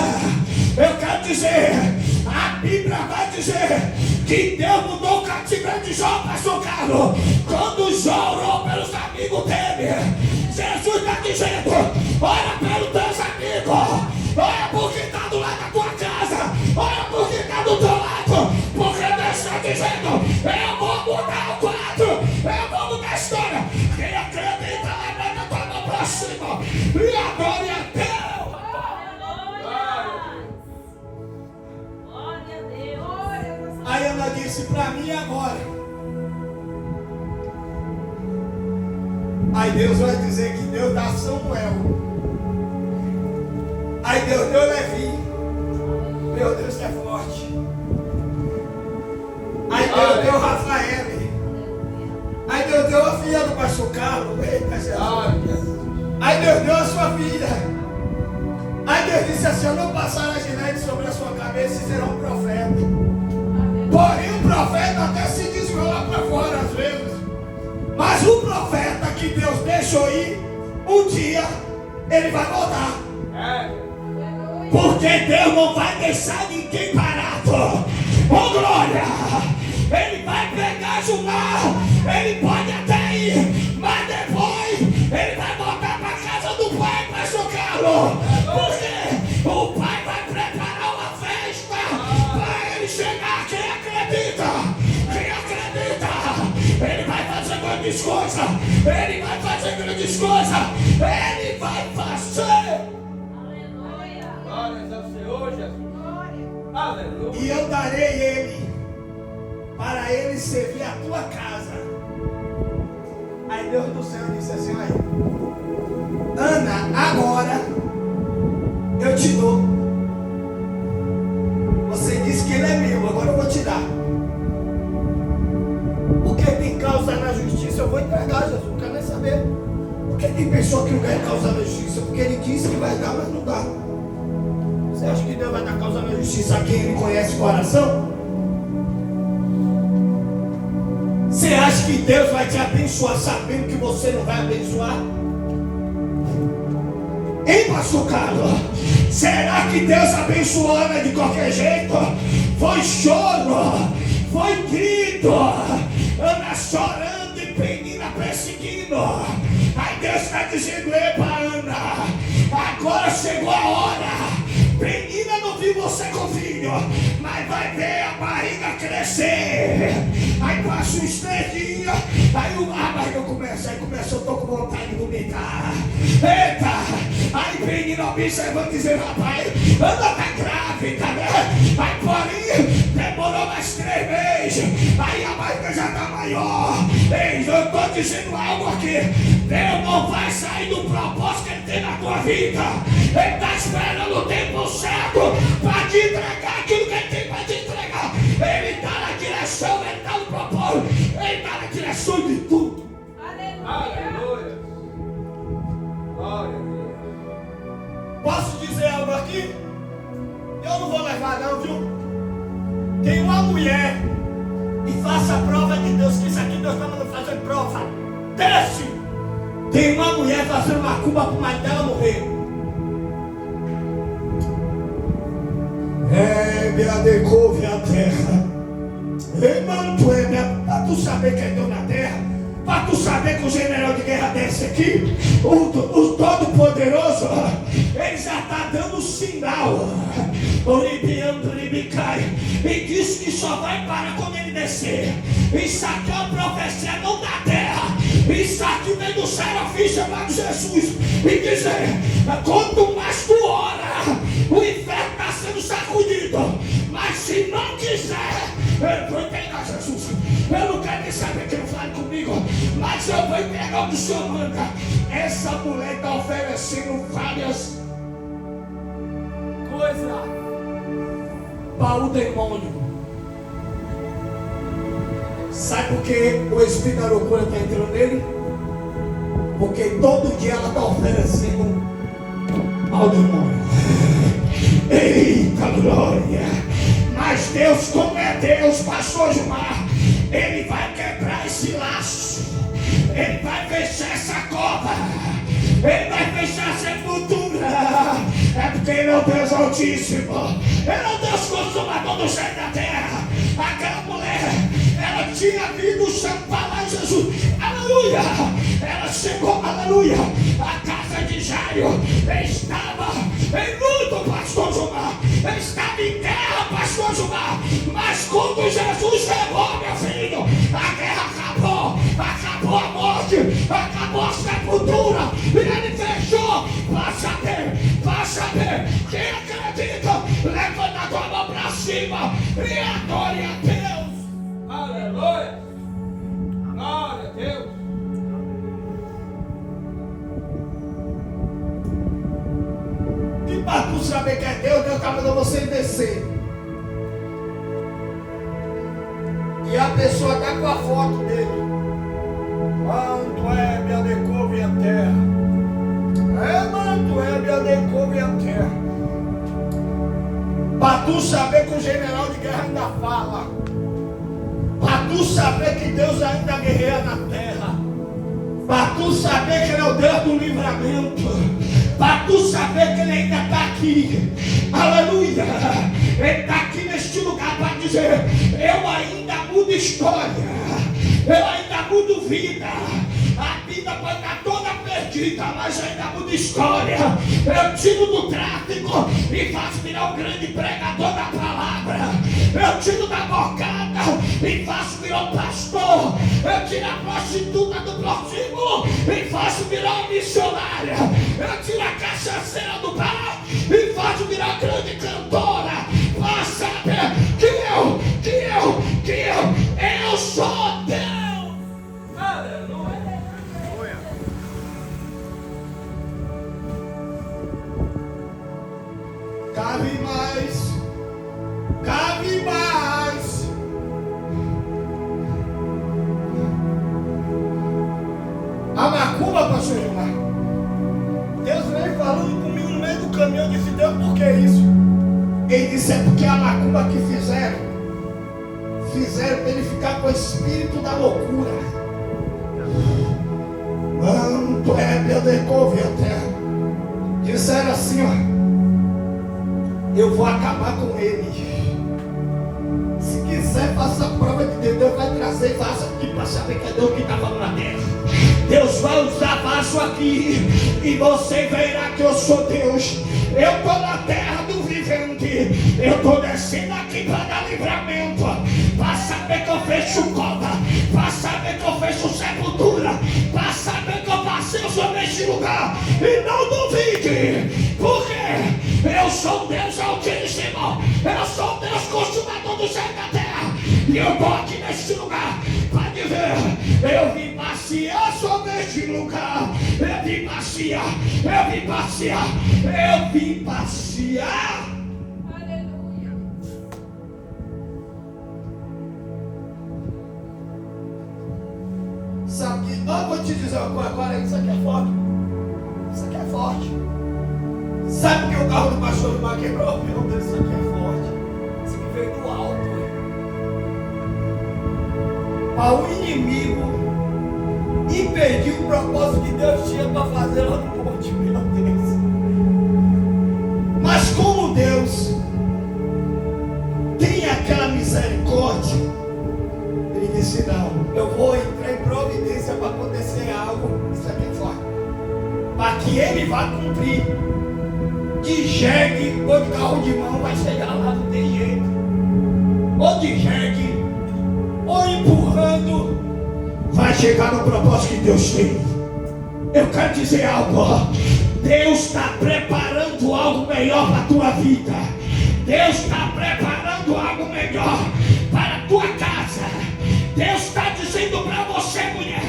Eu quero dizer, a Bíblia vai dizer que Deus mudou o cativeiro de Jó, pastor Carlos. Quando Jó orou pelos amigos dele, Jesus está dizendo, ora pelos teus amigos, ora por quem está do lado da tua casa, ora por quem está do teu lado, porque Deus está dizendo, eu vou mudar o quadro, eu vou mudar a história. Quem acredita, levanta a tua mão para cima e adore a Deus. Aí ela disse, para mim agora. Aí Deus vai dizer que Deus dá Samuel. Aí Deus deu Levi. Meu Deus é forte. Aí Deus deu Rafael. Aí Deus deu a filha do pastor Carlos. Eita, Jesus. Aí Deus deu a sua filha. Aí Deus disse assim, eu não passar a gilete sobre a sua cabeça e será um profeta. Porém o profeta até se desviola para fora às vezes. Mas o profeta que Deus deixou ir, um dia ele vai voltar. Porque Deus não vai deixar ninguém parado. Oh glória! Ele vai pegar Judá, ele pode até ir, mas depois ele vai voltar para a casa do pai, pastor Carlos. Porque o pai vai preparar uma festa para ele chegar. Quem acredita? Quem acredita? Ele vai fazer grandes coisas. Ele vai fazer grandes coisas. Ele vai fazer. Glórias ao Senhor Jesus. Aleluia. E eu darei ele para ele servir a tua casa. Deus do céu disse assim: aí, Ana, agora eu te dou. Você disse que ele é meu, agora eu vou te dar. Porque tem causa na justiça, eu vou entregar, Jesus, não quero nem saber. Porque tem pessoa que não quer causa na justiça, porque ele disse que vai dar, mas não dá. Você acha que Deus vai dar causa na justiça a quem ele conhece o coração? Você acha que Deus vai te abençoar sabendo que você não vai abençoar? Hein, pastor Carlos? Será que Deus abençoou Ana de qualquer jeito? Foi choro, foi grito, Ana chorando e Penina perseguindo. Aí Deus está dizendo: epa, Ana, agora chegou a hora. Penina não viu você com filho, mas vai ver a barriga crescer. Aí passa uns 3 dias, aí a barriga começa, eu tô com vontade de vomitar. Eita! Aí Penina observando, dizendo: rapaz, Ana tá grávida, né? Aí porém, demorou mais 3 meses, aí a barriga já tá maior. Ei, eu tô dizendo algo aqui: Deus não vai sair do propósito que Ele tem na tua vida. Ele tá esperando o tempo certo para te entregar aquilo que Ele tem para te entregar. Ele tá na direção, Ele tá no propósito, Ele tá na direção de tudo. Aleluia. Glória a Deus. Posso dizer algo aqui? Eu não vou levar não, viu? Tem uma mulher e faça a prova de Deus, que isso aqui Deus está mandando fazer prova. Desce! Tem uma mulher fazendo uma cuba para o marido dela morrer. Me adecouve a terra. Irmão, para tu saber que é Deus na terra, para tu saber que o general de guerra desce aqui, o Todo-Poderoso, ele já está dando sinal. E diz que só vai parar quando ele descer. Isso aqui é uma profecia não da terra. Isso aqui vem do serafim chamado Jesus. E dizer: quanto mais tu ora, o inferno está sendo sacudido. Mas se não quiser, eu vou entregar Jesus. Eu não quero nem saber que não fale comigo, mas eu vou entregar o que o Senhor manda. Essa mulher está oferecendo várias coisas para o demônio. Sabe por que o espírito da loucura está entrando nele? Porque todo dia ela está oferecendo ao demônio. Eita glória! Mas Deus, como é Deus, pastor Gilmar, Ele vai quebrar esse laço. Ele vai fechar essa cova. Ele vai fechar a sepultura. É porque Ele é o Deus Altíssimo. Ele é o Deus consumador do céu e da terra. Aquela mulher, ela tinha vindo chamar Jesus. Aleluia! Ela chegou, aleluia! A casa de Jairo estava em luto, pastor Gilmar. Estava em guerra, pastor Gilmar. Mas quando Jesus chegou, meu filho, a guerra acabou. Acabou a morte. Acabou a sepultura. E Ele fechou. Passa a ver. Quem acredita, levanta a tua mão para cima e adore a Deus. Aleluia. Glória a Deus. E para tu saber que é Deus está mandando você descer. E a pessoa está com a foto dele. Quanto é me adecouve a terra. Quanto é me adecouve a terra. Para tu saber que o general de guerra ainda fala. Para tu saber que Deus ainda guerreia na terra. Para tu saber que Ele é o Deus do livramento. Para tu saber que Ele ainda está aqui. Aleluia. Ele está aqui neste lugar para dizer: eu ainda mudo história. Eu ainda mudo vida. A vida pode estar toda perdida, mas eu ainda mudo história. Eu tiro do tráfico e faço virar um grande pregador da palavra. Eu tiro da bocada e faço virar um pastor. Eu tiro a prostituta do prostíbulo e faço virar uma missionária. Eu tiro a cachaceira do bar e faço virar uma grande cantora. Para saber que eu sou Deus. Aleluia. Cave mais. Cave mais. A macumba, pastor Gilmar. Deus veio falando comigo no meio do caminho. Eu disse, Deus, por que isso? Ele disse, é porque a macumba que fizeram ele ficar com o espírito da loucura. Manto é meu decouve a terra. Disseram assim, ó, eu vou acabar com ele. Se quiser, faça a prova de Deus. Deus vai trazer e faça aqui para saber que é Deus que está falando na terra. Deus vai usar vaso aqui e você verá que eu sou Deus. Eu estou na terra do vivente. Eu estou descendo aqui para dar livramento. Para saber que eu fecho cova. Para saber que eu fecho sepultura. Para saber que eu passei sobre este lugar. E não duvide. Porque eu sou Deus Altíssimo. Eu sou Deus consumador do céu e da terra. E eu estou aqui neste lugar para dizer, eu vim passear sobre este lugar. Eu vim passear. Eu vim passear. Eu vim passear. Aleluia. Sabe que, vou te dizer uma coisa agora, isso aqui é forte. Isso aqui é forte. Sabe que o carro do pastor Gilmar quebrou? Meu Deus, isso aqui é forte. Isso aqui veio do alto. Para o inimigo impedir o propósito que Deus tinha para fazer lá no monte, meu Deus. Mas como Deus tem aquela misericórdia, ele disse, não, eu vou entrar em providência para acontecer algo. Isso aqui é forte. Para que ele vá cumprir. De jegue ou de carro de mão vai chegar lá, não tem jeito. Ou de jegue, ou empurrando, vai chegar no propósito que Deus tem. Eu quero dizer algo, ó. Deus está preparando algo melhor para a tua vida. Deus está preparando algo melhor para a tua casa. Deus está dizendo para você, mulher,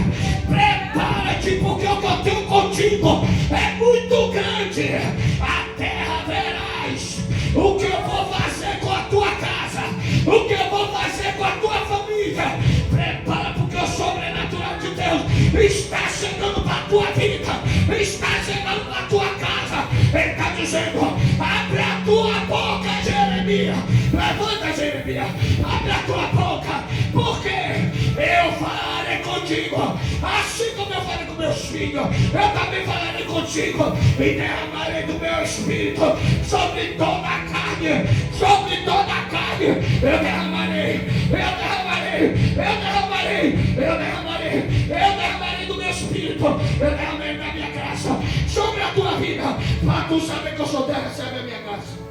prepara-te, porque o que eu tenho contigo é muito grande. A terra verás o que eu vou fazer com a tua casa, o que eu vou fazer com a tua família. Prepara, porque o sobrenatural de Deus está chegando para a tua vida, está chegando para a tua casa. Ele está dizendo, abre a tua boca, Jeremias. Levanta, Jeremias, abre a tua boca, porque eu falarei contigo, assim como eu falei com meus filhos, eu também falarei contigo, e derramarei do meu espírito sobre toda a carne, sobre toda a carne. Eu derramarei, eu derramarei, eu derramarei, eu derramarei, eu derramarei do meu espírito, eu derramarei da minha graça sobre a tua vida, para tu saber que eu sou Deus, recebe a minha graça.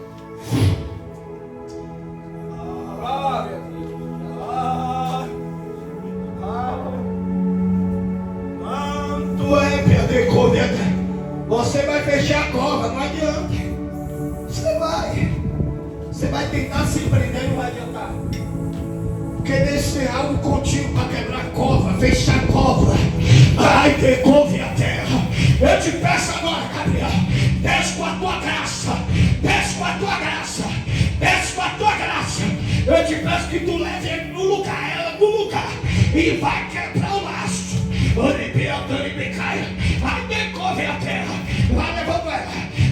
Glória a Deus. Manto é perder comida. Você vai fechar a cova, não adianta. Você vai tentar se prender, não vai adiantar. Porque Deus tem algo contigo para quebrar a cova, fechar a cova. Ai, decouve a terra. Eu te peço agora, Gabriel, desce com a tua graça, desce com a tua graça, desce com a tua graça. Eu te peço que tu leve ele no lugar, ela no lugar, e vai quebrar o laço. Vai decouve a terra, vai levando ela,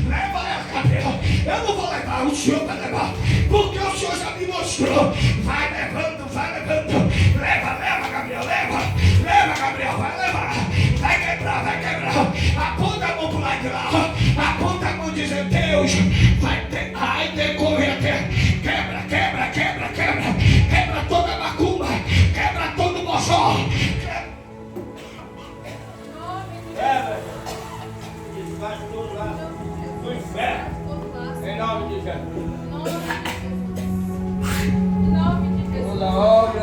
leva ela, Gabriel. Eu não vou levar, o Senhor vai levar, porque o Senhor já me mostrou. Vai levando, leva, Gabriel, leva, Gabriel, vai levar, vai quebrar. Aponta a mão pro lado de lá, aponta a mão dizendo, Deus, vai ter, ai, decouve a terra, quebra toda a macumba, quebra todo o mozó. Desfaz tudo lá do inferno. Em nome de Jesus.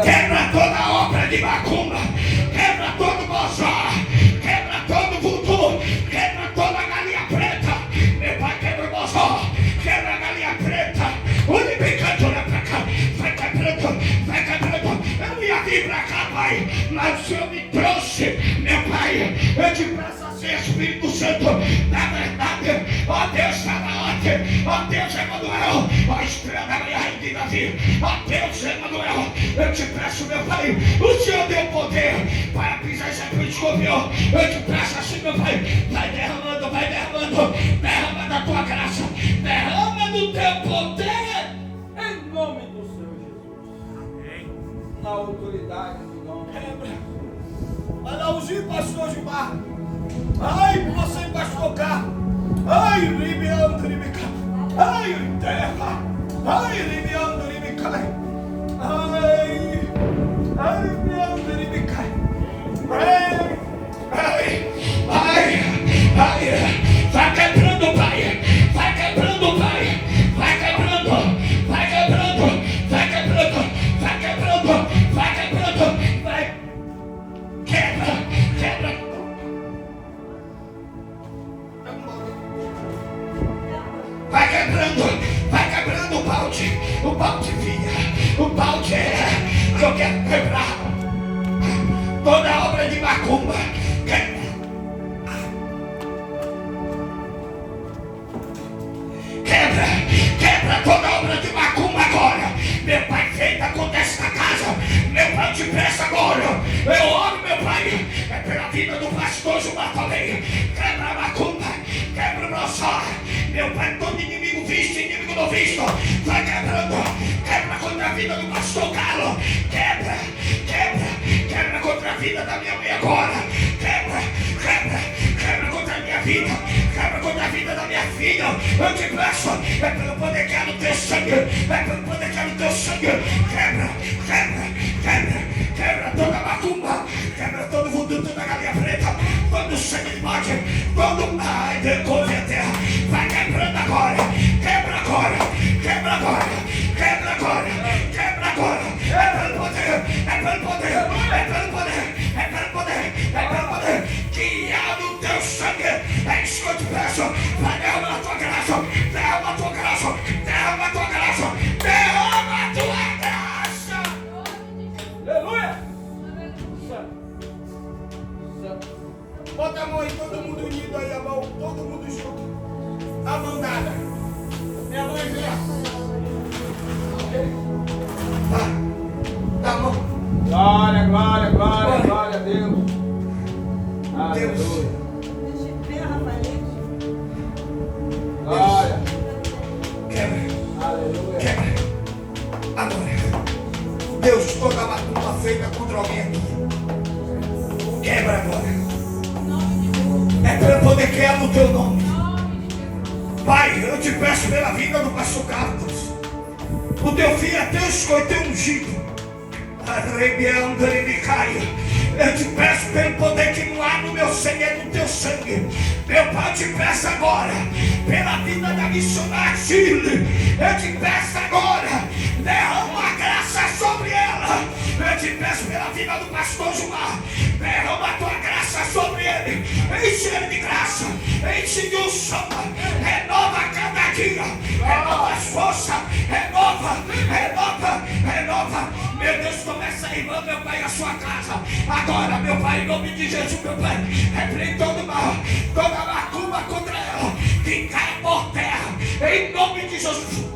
Quebra toda a obra de macumba. Quebra todo o mozó. Quebra todo o voodoo. Quebra toda a galinha preta. Meu pai quebra o mozó. Quebra a galinha preta. O libicante olha pra cá. Vai quebrando. Eu não ia vir pra cá, pai, mas o Senhor me trouxe. Meu pai, eu te peço assim, Espírito Santo, na verdade, ó Deus Sabaote, ó Deus Emanuel, Davi. Ó Deus, Emanuel, eu te peço, meu Pai, o Senhor deu poder para pisar esse escorpião. Eu te peço assim, meu Pai, vai derramando, derrama da tua graça, derrama do teu poder, Em nome do Senhor Jesus. Na autoridade do nome. Para ungir pastor Gilmar. Ai, você pastor Carlos. Ai, Ribeando, Ribeca. Ai, terra. Ai, Ribeando, Ribeca. Ai, Ribeando, Ribeca. vai quebrando, Pai, vai quebrando, Pai, vai quebrando, vai quebrando, vai quebrando, vai quebrando, vai quebrando, vai, quebra, quebra. Vai quebrando o balde vinha, o balde que eu quero quebrar, toda obra de macumba, quebra toda obra de macumba agora, meu Pai, feita contra esta casa, meu Pai, eu te peço agora, eu oro, meu Pai, é pela vida do pastor Gilmar também, quebra a macumba, quebra o brossar, meu Pai, todo inimigo visto, inimigo não visto, vai quebrando, quebra contra a vida do pastor Carlos, quebra contra a vida da minha mãe agora, quebra contra a minha vida, quebra contra a vida da minha filha, eu te peço, é pelo poder que há no teu sangue, é pelo poder que há no teu sangue, quebra toda macumba, quebra todo voodoo, toda galinha preta, todo sangue de morte, todo ai, decorre a terra, vai quebrando agora, quebra agora, quebra agora, quebra agora, quebra agora, é pelo poder, é pelo poder, é pelo poder, é pelo poder, é pelo poder, que há no teu sangue, é isso que eu te peço, vai derramar a tua graça, derrama a tua graça, derrama a tua graça, derrama a tua graça. Aleluia. Bota a mão aí, todo mundo unido aí, a mão, todo mundo junto. A mão dada. Minha mãe vem. Tá bom. Glória, glória, glória, glória a Deus. Deus. Deixa eu ver, Rafael. Glória. Quebra, Aleluia. quebra. Agora, Deus, toda macumba feita contra alguém aqui, quebra agora. É pelo poder que é no teu nome. Pai, eu te peço pela vida do pastor Carlos, o teu filho é teu escolhido, teu ungido. Arrebiando ele me caia. Eu te peço pelo poder que não há no meu sangue, é no teu sangue. Meu Pai, eu te peço agora, pela vida da missionária Chile, eu te peço agora, derrama a graça sobre ela. Eu te peço pela vida do pastor Gilmar, derrama a tua graça sobre ele, enche ele de graça, enche de unção, renova cada dia, renova as forças, renova. Meu Deus, começa a irmã, meu Pai, a sua casa. Agora, meu Pai, em nome de Jesus, meu Pai, repreende todo mal, toda macumba contra ela, que caia por terra, em nome de Jesus.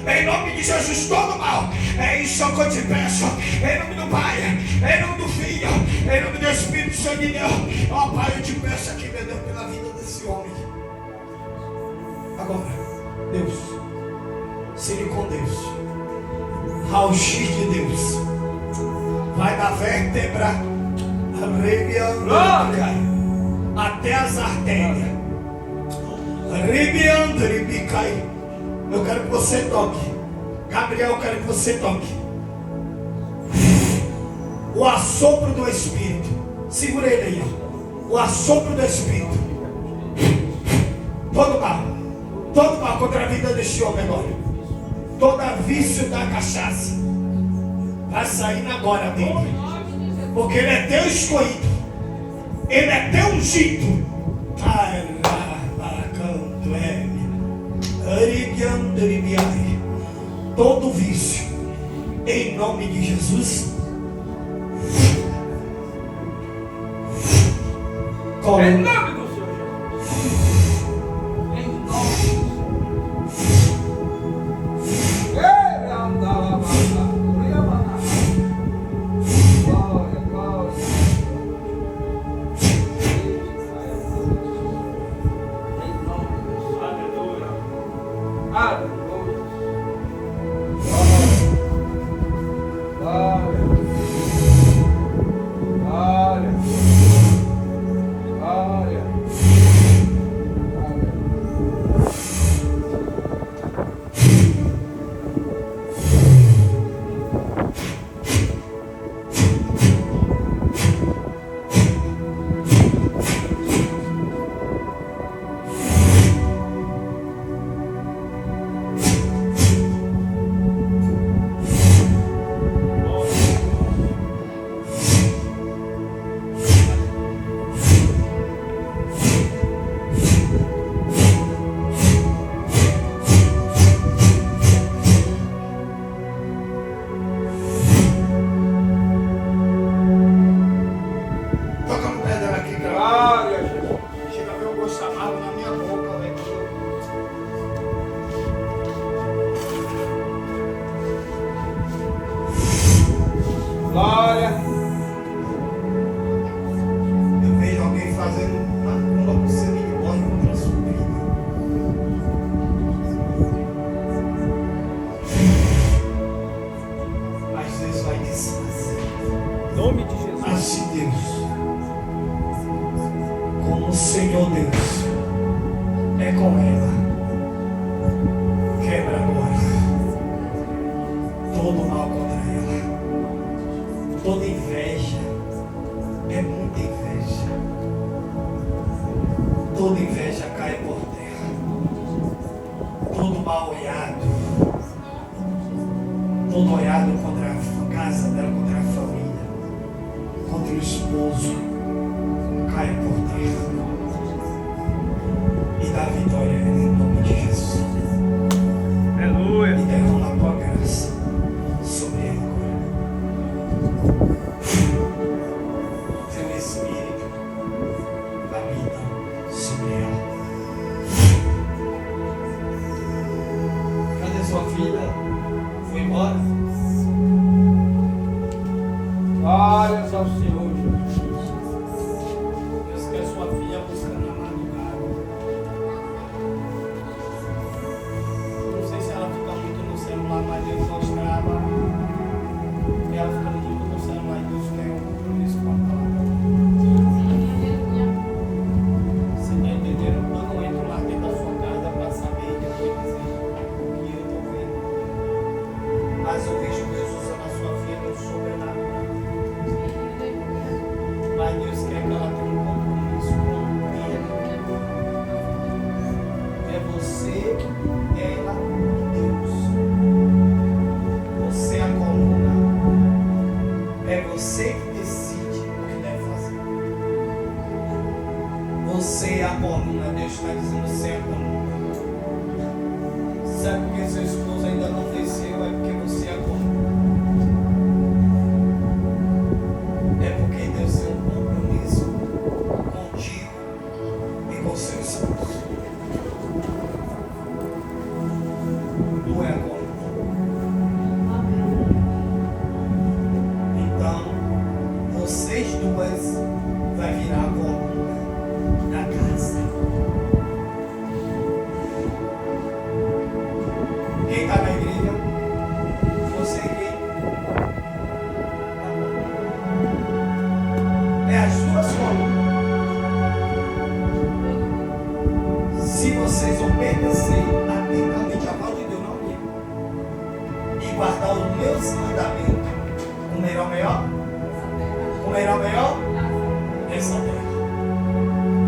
Em nome de Jesus, todo mal, é isso que eu te peço, em nome do Pai, em nome do Filho, em nome do Espírito Santo de Deus. Ó Pai, eu te peço aqui, meu Deus, pela vida desse homem. Agora, Deus, siga com Deus, raio-x de Deus, vai da vértebra, até as artérias, eu quero que você toque. Gabriel, eu quero que você toque o assopro do Espírito. Segura ele aí, ó. O assopro do Espírito. Todo mal contra a vida deste homem agora. Todo vício da cachaça vai sair agora dele, porque ele é teu escolhido, ele é teu ungido. Todo vício, em nome de Jesus, Em nome do Senhor Jesus. Em nome do Senhor. macumba com sangue de bode contra a sua vida. Mas Deus vai desfazer. Em nome de Jesus. Mas se Deus, como o Senhor Deus é com ela, quebra agora todo mal contra ela, toda inveja, é muita inveja, toda inveja cai por terra, todo mal olhado, todo olhado contra a casa dela, contra a família, contra o esposo, cai por terra e dá vitória em nome de Jesus. Aleluia. E derrama a tua graça sobre ele agora. Teu Espírito habita sobre ela. Cadê sua filha? Foi embora? Glórias ao Senhor Jesus. Deus quer sua filha buscando na madrugada. Não sei se ela fica muito no celular, mas Deus mostrava que ela fica muito no celular e Deus tem um compromisso com a palavra. Você está entendendo? Eu não entro lá dentro da sua casa para saber de que eu estou vendo. Mas eu vejo Deus usando a sua filha no sobrenatural. Mas Deus quer que ela tenha um compromisso com Ele. É você, ela e Deus. Você é a coluna. É você que decide o que deve fazer. Você é a coluna. Deus está dizendo você é a coluna. Sabe por que seu esposo ainda não desceu? É porque você é a coluna. É porque Deus tem um compromisso contigo e com seu esposo. Tu é a coluna. Então, vocês duas vai virar a coluna da casa. Quem está na igreja? Você e quem? É as duas colunas. Se vocês obedecerem atentamente a voz de Deus, não minha, e guardar os meus mandamentos, comerão melhor? Comerão melhor? Essa terra.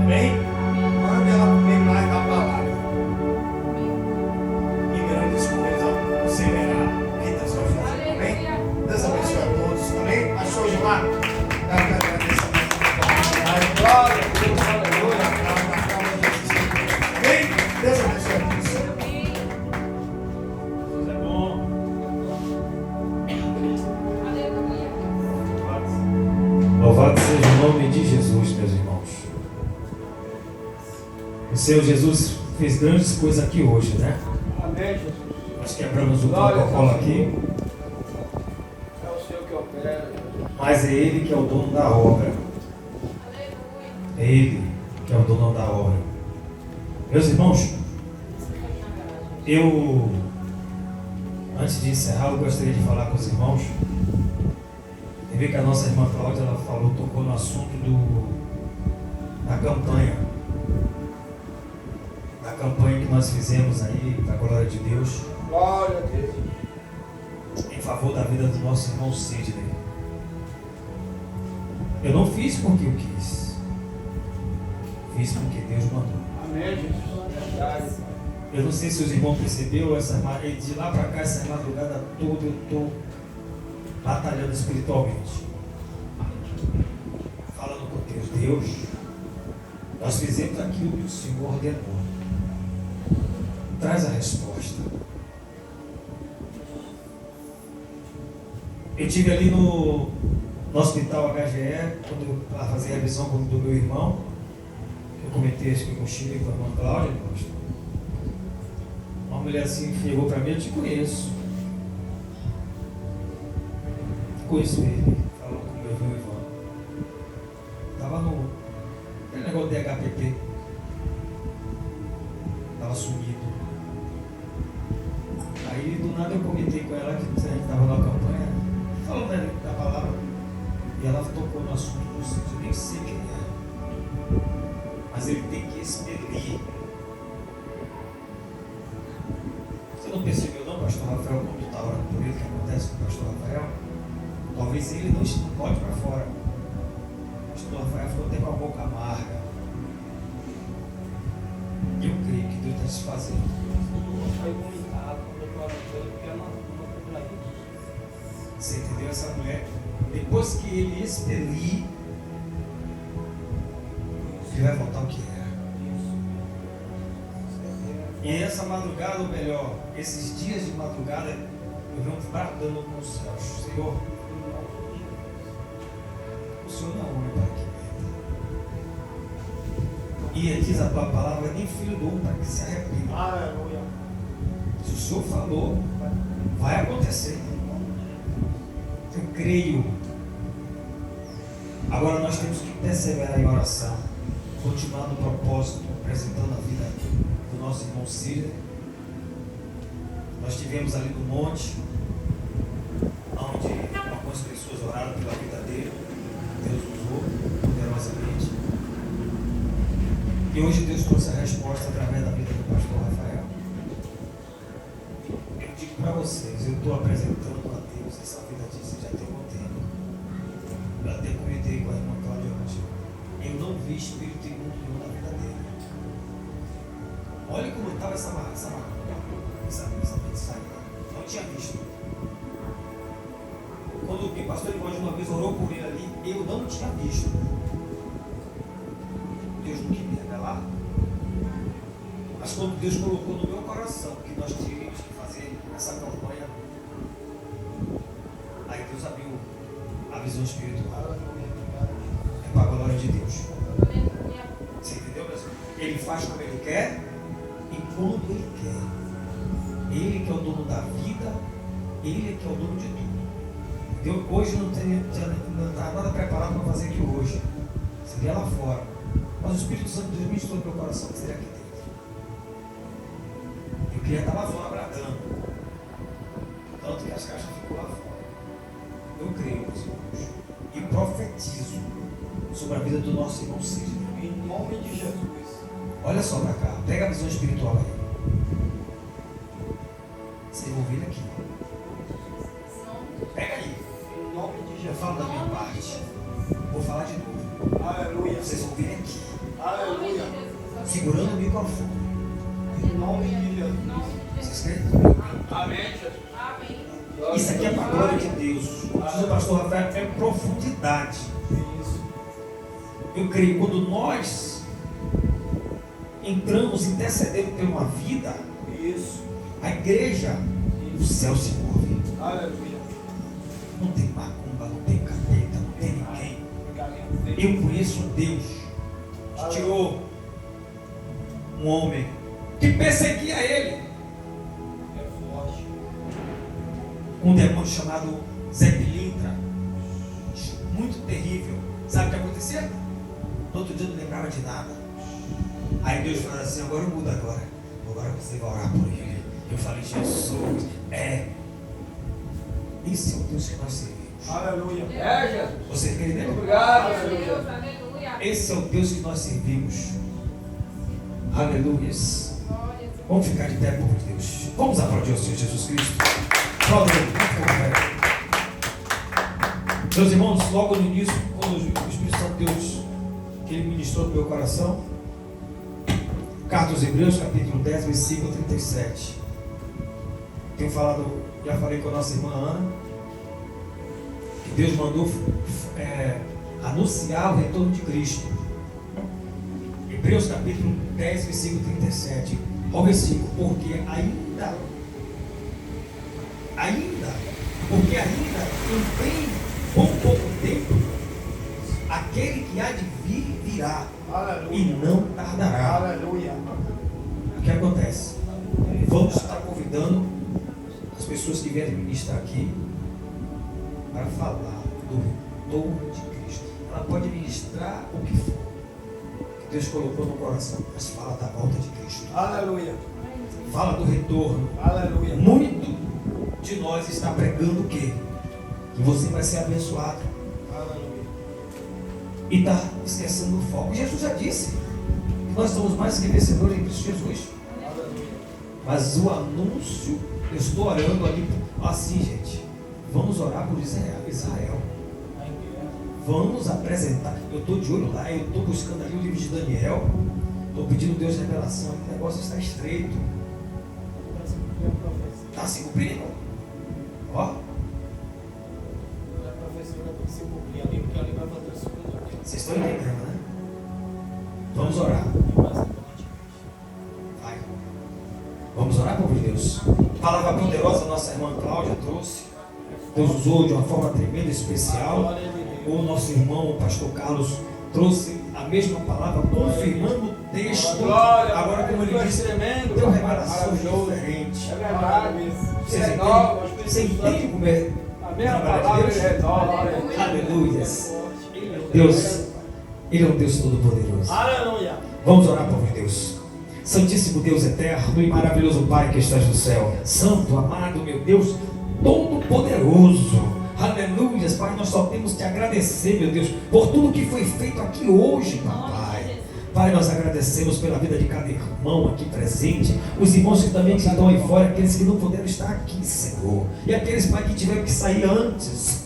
Amém? Manda ela comer mais da palavra. E grandes coisas você verá que Deus vai fazer. Amém? Deus abençoe a todos. Amém? Pastor Gilmar, dá para agradecer. Glória a Deus, aleluia. Amém? Deus abençoe a todos. Deus é bom. Louvado seja o nome de Jesus, meus irmãos. O Senhor Jesus fez grandes coisas aqui hoje, né? Amém, Jesus. Nós quebramos o Glória protocolo ao aqui, É o Senhor que opera, Jesus. mas é Ele que é o dono da obra. É Ele que é o dono da obra. Meus irmãos, antes de encerrar, eu gostaria de falar com os irmãos. Eu vi que a nossa irmã Cláudia, ela tocou no assunto da campanha. Da campanha que nós fizemos aí, para a glória de Deus, Glória a Deus. em favor da vida do nosso irmão Sidney. Eu não fiz porque eu quis. Fiz porque Deus mandou. Amém, Jesus. Verdade. Eu não sei se os irmãos perceberam, de lá para cá, essa madrugada toda, eu estou batalhando espiritualmente. Falando com Deus. Deus, nós fizemos aquilo que o Senhor ordenou. Traz a resposta. Eu estive ali no hospital HGE, para fazer a revisão do meu irmão. Eu comentei isso com o Chico e com a irmã Cláudia. Uma mulher assim chegou para mim: eu te conheço. Conheço ele. Falou com o meu irmão Ivan. Estava no aquele negócio de HPP. estava sumido. Aí do nada eu comentei com ela que a gente estava na campanha, falando da palavra, e ela tocou no assunto do sítio. Eu nem sei quem é, mas ele tem que expelir. Você não percebeu não, pastor Rafael, quando está orando por ele, o que acontece com o pastor Rafael? Talvez ele não bote para fora. O pastor Rafael ficou até com a boca amarga. Eu creio que Deus está se fazendo. Você entendeu? Essa mulher, depois que ele expelir, ele vai voltar ao que era. E essa madrugada, ou melhor, esses dias de madrugada, eu venho bradando com os céus: Senhor, o Senhor não é homem para que menta. E diz a tua palavra: nem filho do homem para que se arrependa. Aleluia. Se o Senhor falou, vai acontecer. Eu creio. Agora nós temos que perseverar em oração, continuar no propósito, apresentando a vida do nosso irmão Círio. Nós estivemos ali no monte, onde algumas pessoas oraram pela vida dele. Deus usou poderosamente. E hoje Deus trouxe a resposta através da vida do pastor Rafael. Eu digo para vocês, eu estou apresentando a Deus essa vida disso já tem um tempo. Eu até comentei com a irmã Cláudia hoje. Eu não vi espírito imundo nenhum na vida dele. Olha como estava essa mensagem. Não tinha visto. Quando o pastor de uma vez orou por ele ali, eu não tinha visto. Deus não queria revelar. Mas quando Deus colocou no meu coração que nós teríamos que fazer essa campanha, aí Deus abriu a visão espiritual. É para a glória de Deus. Você entendeu, mesmo? Ele faz como ele quer e quando ele quer. Ele que é o dono da vida, ele que é o dono de tudo. Eu hoje não está nada preparado para fazer aqui hoje. Seria lá fora. Mas o Espírito Santo de Deus ministrou no meu coração que seria aqui dentro. Eu queria estar lá fora bradando. Tanto que as caixas ficou lá fora. Eu creio, meus irmãos, e profetizo sobre a vida do nosso irmão Círio. Em nome de Jesus. Olha só para cá, pega a visão espiritual aí. Você vai ouvir aqui. Pega aí. Em nome de Eu Jesus. falo da minha parte. Vou falar de novo. Aleluia. Vocês vão vir aqui, Aleluia. segurando o microfone. Em nome de Jesus. Vocês creem? Amém, Jesus. Isso aqui é para a glória de Deus. Diz o pastor Rafael, é profundidade. Isso. Eu creio, quando nós entramos intercedendo por uma vida, Isso. a igreja, o céu se move. Aleluia. Não tem macumba, não tem capeta, não tem ninguém. Eu conheço um Deus que tirou um homem que perseguia ele, É forte. um demônio chamado Zé Pilintra, muito terrível. Sabe o que acontecia? No outro dia eu não lembrava de nada. Aí Deus falou assim: agora muda agora você vai orar por ele. Eu falei: Jesus, esse é o Deus que nós servimos. Aleluia. É, Jesus. Você crê nele? Obrigado, Deus, Jesus. aleluia. Esse é o Deus que nós servimos. Aleluias. Vamos ficar de pé, povo de Deus. Vamos aplaudir o Senhor Jesus Cristo. Aplauda ele. Vamos ficar de pé. Meus irmãos, logo no início, quando o Espírito Santo de Deus, que ele ministrou no meu coração, Carta aos Hebreus, capítulo 10, versículo 37. Tenho falado, já falei com a nossa irmã Ana, que Deus mandou anunciar o retorno de Cristo. Hebreus capítulo 10, versículo 37. Olha o versículo: porque ainda, em bem pouco tempo, aquele que há de vir virá, Aleluia. e não tardará. Aleluia. O que acontece? Vamos estar convidando as pessoas que vierem ministrar aqui para falar do retorno de Cristo. Ela pode ministrar o que for. Deus colocou no coração, mas fala da volta de Cristo. Aleluia. Fala do retorno. Aleluia. Muito de nós está pregando o quê? Que você vai ser abençoado. Aleluia. E está esquecendo o foco. Jesus já disse que nós somos mais que vencedores em Cristo Jesus. Aleluia. Mas o anúncio, eu estou orando ali assim, gente. Vamos orar por Israel. Vamos apresentar. Eu estou de olho lá, eu estou buscando ali o livro de Daniel. Estou pedindo Deus revelação. O negócio está estreito. Está se cumprindo. Ó. Vocês estão entendendo, né? Vamos orar. Vai. Vamos orar, povo de Deus. Palavra poderosa, nossa irmã Cláudia trouxe. Deus usou de uma forma tremenda, especial. O nosso irmão, o pastor Carlos, trouxe a mesma palavra, confirmando o texto. Agora, como ele disse, deu revelações diferentes. É verdade. Você entende como é? A mesma palavra ele renova. Aleluia. Deus, Ele é um Deus todo-poderoso. Aleluia. Vamos orar, povo de Deus. Santíssimo Deus eterno e maravilhoso Pai que estás no céu. Santo, amado, meu Deus, todo-poderoso. Aleluia, Pai, nós só temos que agradecer, meu Deus, por tudo que foi feito aqui hoje, papai. Pai, nós agradecemos pela vida de cada irmão aqui presente, os irmãos que também estão aí fora, aqueles que não puderam estar aqui, Senhor, e aqueles, Pai, que tiveram que sair antes.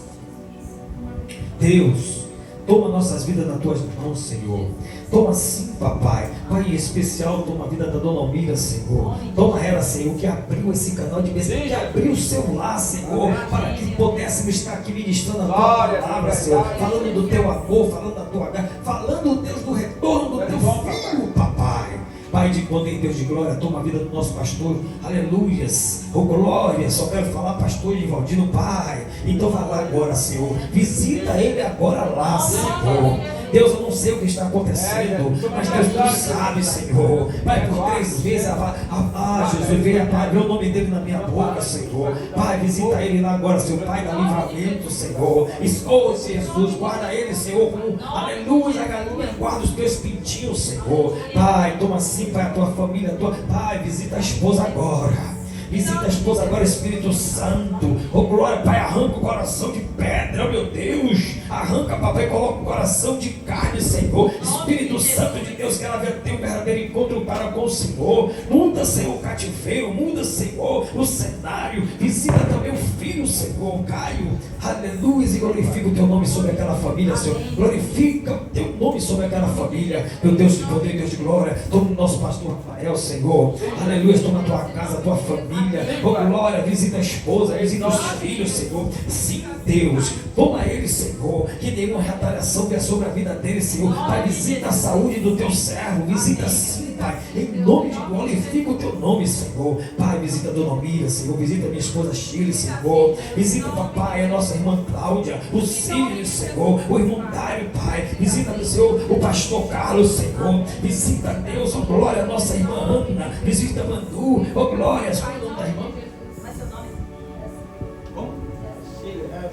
Deus, toma nossas vidas nas tuas mãos, Senhor. Toma sim, papai. Pai, em especial, toma a vida da dona Almira, Senhor. Toma ela, Senhor, que abriu esse canal de bênção, que abriu o seu lar, Senhor, para que pudéssemos estar aqui ministrando a tua palavra, Senhor. Falando do teu amor, falando da tua graça, falando, Deus, do retorno do teu filho, papai. Pai de poder, Deus de glória, toma a vida do nosso pastor, aleluias, oh glória, só quero falar pastor Ivaldino, Pai, então vai lá agora, Senhor, visita ele agora lá, Senhor. Deus, eu não sei o que está acontecendo, mas Deus, tu sabe, Senhor. Pai, por 3 vezes, Jesus, veio ver o nome dele na minha boca, Senhor. Pai, visita ele lá agora, Senhor. Pai, dá livramento, Senhor. Oh, Jesus, guarda ele, Senhor, como, aleluia, galinha, guarda os teus pintinhos, Senhor. Pai, toma assim, Pai, a tua família, Pai, visita a esposa agora. Visita a esposa agora, Espírito Santo. Oh glória, Pai, arranca o coração de pedra, meu Deus. Arranca, papai, coloca o coração de carne, Senhor. Espírito Santo de Deus, que ela venha ter um verdadeiro encontro para com o Senhor. Muda, Senhor, o cativeiro. Muda, Senhor, o cenário. Visita também o filho, Senhor, Caio. Aleluia, e glorifica o teu nome sobre aquela família, Senhor. Glorifica o teu nome sobre aquela família. Meu Deus de poder, Deus de glória. Toma o nosso pastor Rafael, Senhor. Aleluia, toma a tua casa, a tua família. Oh glória, visita a esposa, visita os filhos, Senhor. Sim, Deus, toma ele, Senhor. Que nenhuma retaliação venha sobre a vida dele, Senhor. Pai, visita a saúde do teu servo. Visita sim, Pai. Em nome de glorifica o teu nome, Senhor. Pai, visita a dona Almira, Senhor. Visita a minha esposa Chile, Senhor. Visita, papai, a nossa irmã Cláudia, os filhos, Senhor. O irmão Dário, Pai. Visita, Senhor, o pastor Carlos, Senhor. Visita, Deus, oh glória, a nossa irmã Ana. Visita Manu, oh glória, da irmã.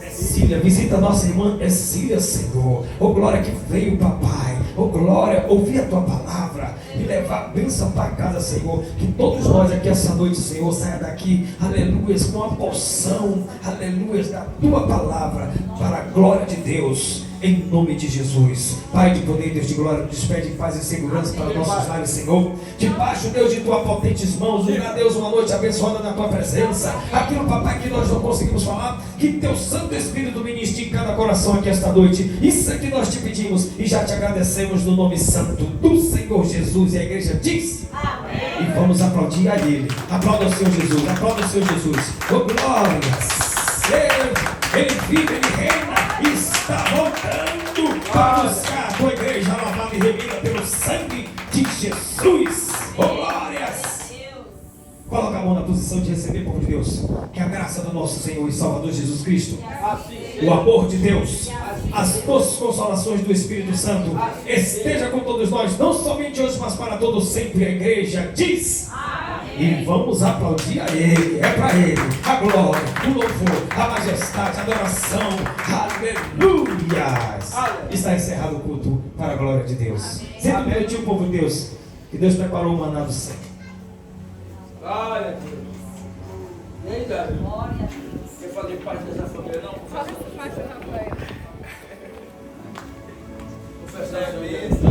Cília, visita a nossa irmã Cília, Senhor. Oh glória, que veio, papai. Oh glória, ouvir a tua palavra e levar a bênção para casa, Senhor. Que todos nós aqui essa noite, Senhor, saia daqui, aleluia, com uma porção, aleluia, da tua palavra para a glória de Deus. Em nome de Jesus, Pai de poder, Deus de glória, despede paz e segurança para nossos lares, Senhor. Debaixo, Deus, de tua potentes mãos, unirá, Deus, uma noite abençoada na tua presença. Aquilo, papai, que nós não conseguimos falar, que teu Santo Espírito ministre em cada coração aqui esta noite. Isso é que nós te pedimos e já te agradecemos no nome santo do Senhor Jesus. E a igreja diz: amém. E vamos aplaudir a Ele. Aplauda o Senhor Jesus, aplauda o Senhor Jesus. Oh glória! Ele vive, Ele reina. Está voltando para buscar a tua igreja lavada e remida pelo sangue de Jesus. Oh, glórias! Coloca a mão na posição de receber, povo de Deus. Que a graça do nosso Senhor e Salvador Jesus Cristo, o amor de Deus, as doces consolações do Espírito Santo esteja com todos nós, não somente hoje, mas para todos sempre. A igreja diz: e vamos aplaudir a Ele, é para Ele a glória, o louvor, a majestade, a adoração, aleluia. Está encerrado o culto. para a glória de Deus. Sempre permitiu o povo de Deus, que Deus preparou o maná do céu. Glória a Deus. E aí, Gabi? Quer fazer parte dessa família, não? Fala com o Rafael. Confessar a bênção.